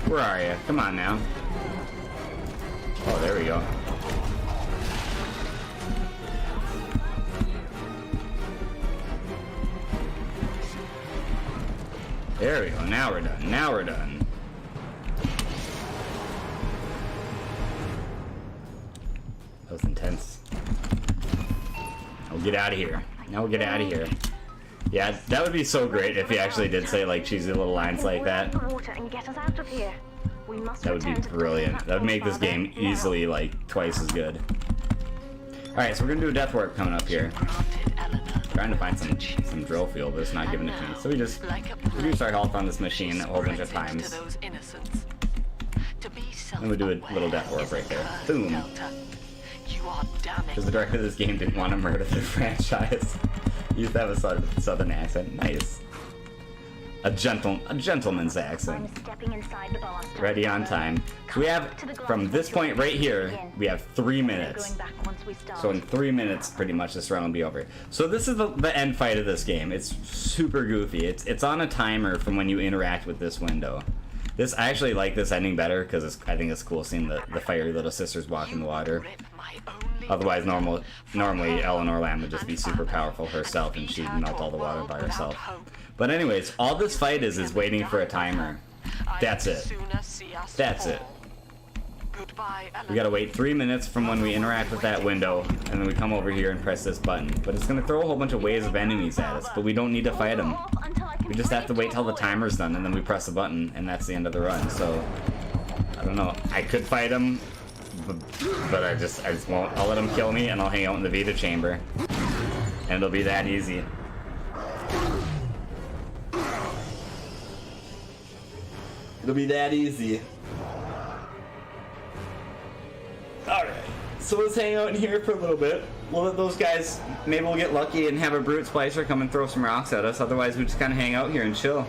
Where are you? Come on now. Oh, there we go. There we go. Now we're done. Now we're done. That was intense. We'll get out of here. Now we'll get out of here. Yeah, that would be so great if he actually did say like cheesy little lines like that. That would be brilliant. That would make this game easily like twice as good. Alright, so we're gonna do a death warp coming up here. Trying to find some drill fuel, but it's not giving it to me. So we just reduce our health on this machine a whole bunch of times. And we do a little death warp right there. Boom. Because the director of this game didn't want to murder the franchise. He used to have a southern accent. Nice. A gentleman's accent. Ready on time. So we have, from this point right here, we have 3 minutes. So in 3 minutes, pretty much, this round will be over. So this is the end fight of this game. It's super goofy. It's on a timer from when you interact with this window. I actually like this ending better because I think it's cool seeing the fiery little sisters walk in the water. Otherwise, normally Eleanor Lamb would just be super powerful herself and she'd melt all the water by herself. But anyways, all this fight is waiting for a timer. That's it. That's it. We gotta wait 3 minutes from when we interact with that window, and then we come over here and press this button. But it's gonna throw a whole bunch of waves of enemies at us, but we don't need to fight them. We just have to wait till the timer's done, and then we press the button, and that's the end of the run. So, I don't know. I could fight them, but I just won't. I'll let them kill me, and I'll hang out in the Vita chamber. And it'll be that easy. It'll be that easy. Alright, so let's hang out in here for a little bit. We'll let those guys, maybe we'll get lucky and have a brute splicer come and throw some rocks at us. Otherwise, we just kind of hang out here and chill.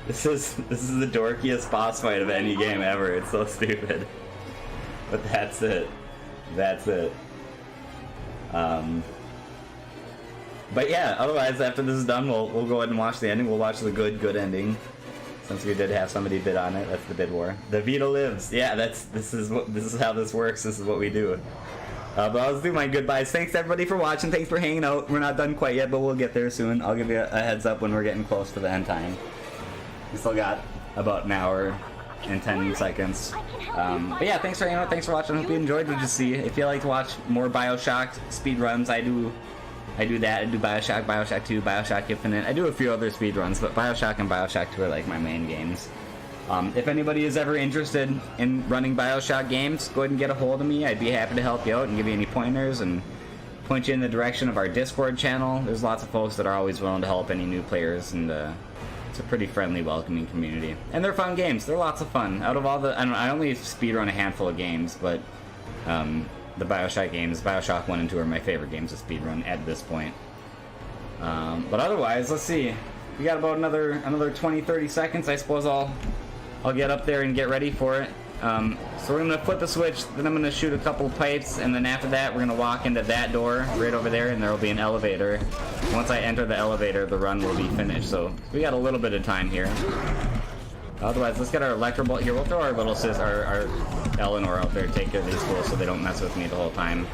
This is the dorkiest boss fight of any game ever. It's so stupid. But that's it. That's it. But yeah, otherwise, after this is done, we'll go ahead and watch the ending. We'll watch the good ending. Since we did have somebody bid on it, that's the bid war. The Vita lives. Yeah, this is how this works. This is what we do. But I'll do my goodbyes. Thanks everybody for watching. Thanks for hanging out. We're not done quite yet, but we'll get there soon. I'll give you a heads up when we're getting close to the end time. We still got about an hour and 10 seconds. But yeah, thanks for hanging out. Thanks for watching. I hope you enjoyed what you see. If you like to watch more Bioshock speedruns, I do that. I do Bioshock, Bioshock 2, Bioshock Infinite. I do a few other speedruns, but Bioshock and Bioshock 2 are like my main games. If anybody is ever interested in running Bioshock games, go ahead and get a hold of me. I'd be happy to help you out and give you any pointers and point you in the direction of our Discord channel. There's lots of folks that are always willing to help any new players, and it's a pretty friendly, welcoming community. And they're fun games. They're lots of fun. Out of all the... I only speedrun a handful of games, but... the Bioshock games, Bioshock 1 and 2 are my favorite games to speedrun at this point. But otherwise, let's see. We got about another 20-30 seconds. I suppose I'll get up there and get ready for it. So we're gonna flip a switch, then I'm gonna shoot a couple pipes, and then after that we're gonna walk into that door right over there, and there will be an elevator. Once I enter the elevator, the run will be finished. So we got a little bit of time here. Otherwise, let's get our electro bolt here. We'll throw our little our Eleanor out there, take care of these fools so they don't mess with me the whole time.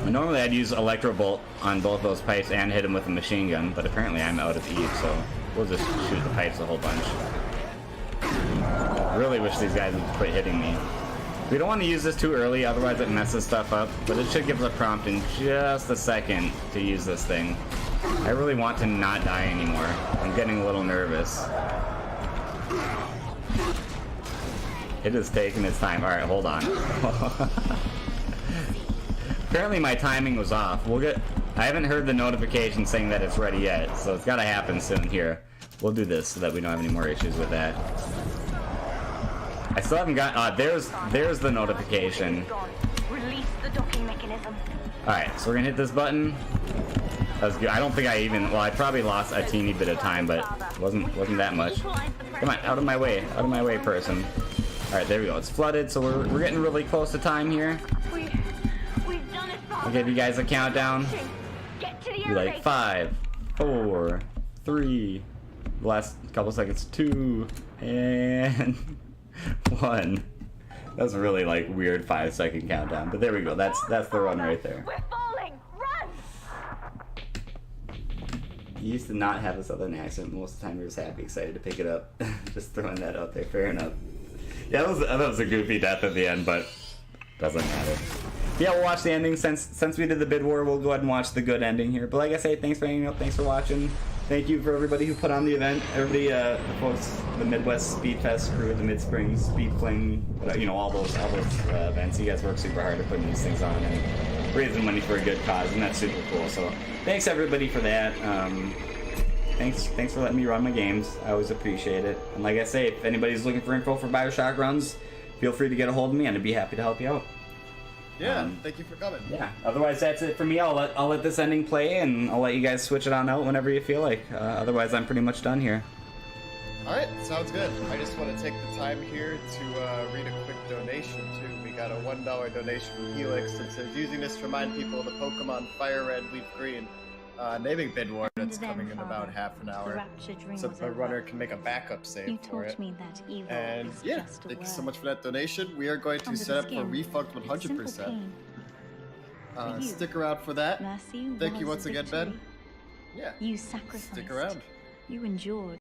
Normally I'd use Electro Bolt on both those pipes and hit them with a machine gun, but apparently I'm out of Eve, so we'll just shoot the pipes a whole bunch. Really wish these guys would quit hitting me. We don't want to use this too early, otherwise it messes stuff up, but it should give us a prompt in just a second to use this thing. I really want to not die anymore. I'm getting a little nervous. It is taking its time. Alright, hold on. Apparently my timing was off. I haven't heard the notification saying that it's ready yet, so it's gotta happen soon here. We'll do this so that we don't have any more issues with that. I still haven't got, there's the notification. Release the docking mechanism. Alright, so we're gonna hit this button. That was good. I don't think I probably lost a teeny bit of time, but it wasn't that much. Come on, out of my way, person. Alright, there we go. It's flooded, so we're getting really close to time here. We've done it, Father. I'll give you guys a countdown. Get to the Be like 5, 4, 3, the last couple seconds, 2, and 1. That was a really like weird 5-second countdown, but there we go. That's the run right there. We're falling. Run! He used to not have a southern accent. Most of the time he was happy, excited to pick it up. Just throwing that out there. Fair enough. Yeah, that was a goofy death at the end, but doesn't matter. Yeah, we'll watch the ending. Since we did the bid war, we'll go ahead and watch the good ending here. But like I say, thanks for hanging out. Thanks for watching. Thank you for everybody who put on the event. Everybody, the folks, the Midwest Speed Fest crew, the Midspring, Speedfling, you know, all those events. You guys work super hard at putting these things on and raising money for a good cause, and that's super cool. So thanks everybody for that. Thanks for letting me run my games. I always appreciate it. And like I say, if anybody's looking for info for Bioshock runs, feel free to get a hold of me, and I'd be happy to help you out. Yeah, thank you for coming. Yeah. Otherwise, that's it for me. I'll let this ending play, and I'll let you guys switch it on out whenever you feel like. Otherwise, I'm pretty much done here. All right, sounds good. I just want to take the time here to read a quick donation too. We got a $1 donation from Helix that says, using this to remind people of the Pokemon Fire Red, Leaf Green. Naming bid war that's coming in about half an hour, so the runner can make a backup save for it. And yeah, thank you so much for that donation. We are going to set up for Refund 100%. Stick around for that. Thank you once again, Ben. Yeah, stick around. You endured.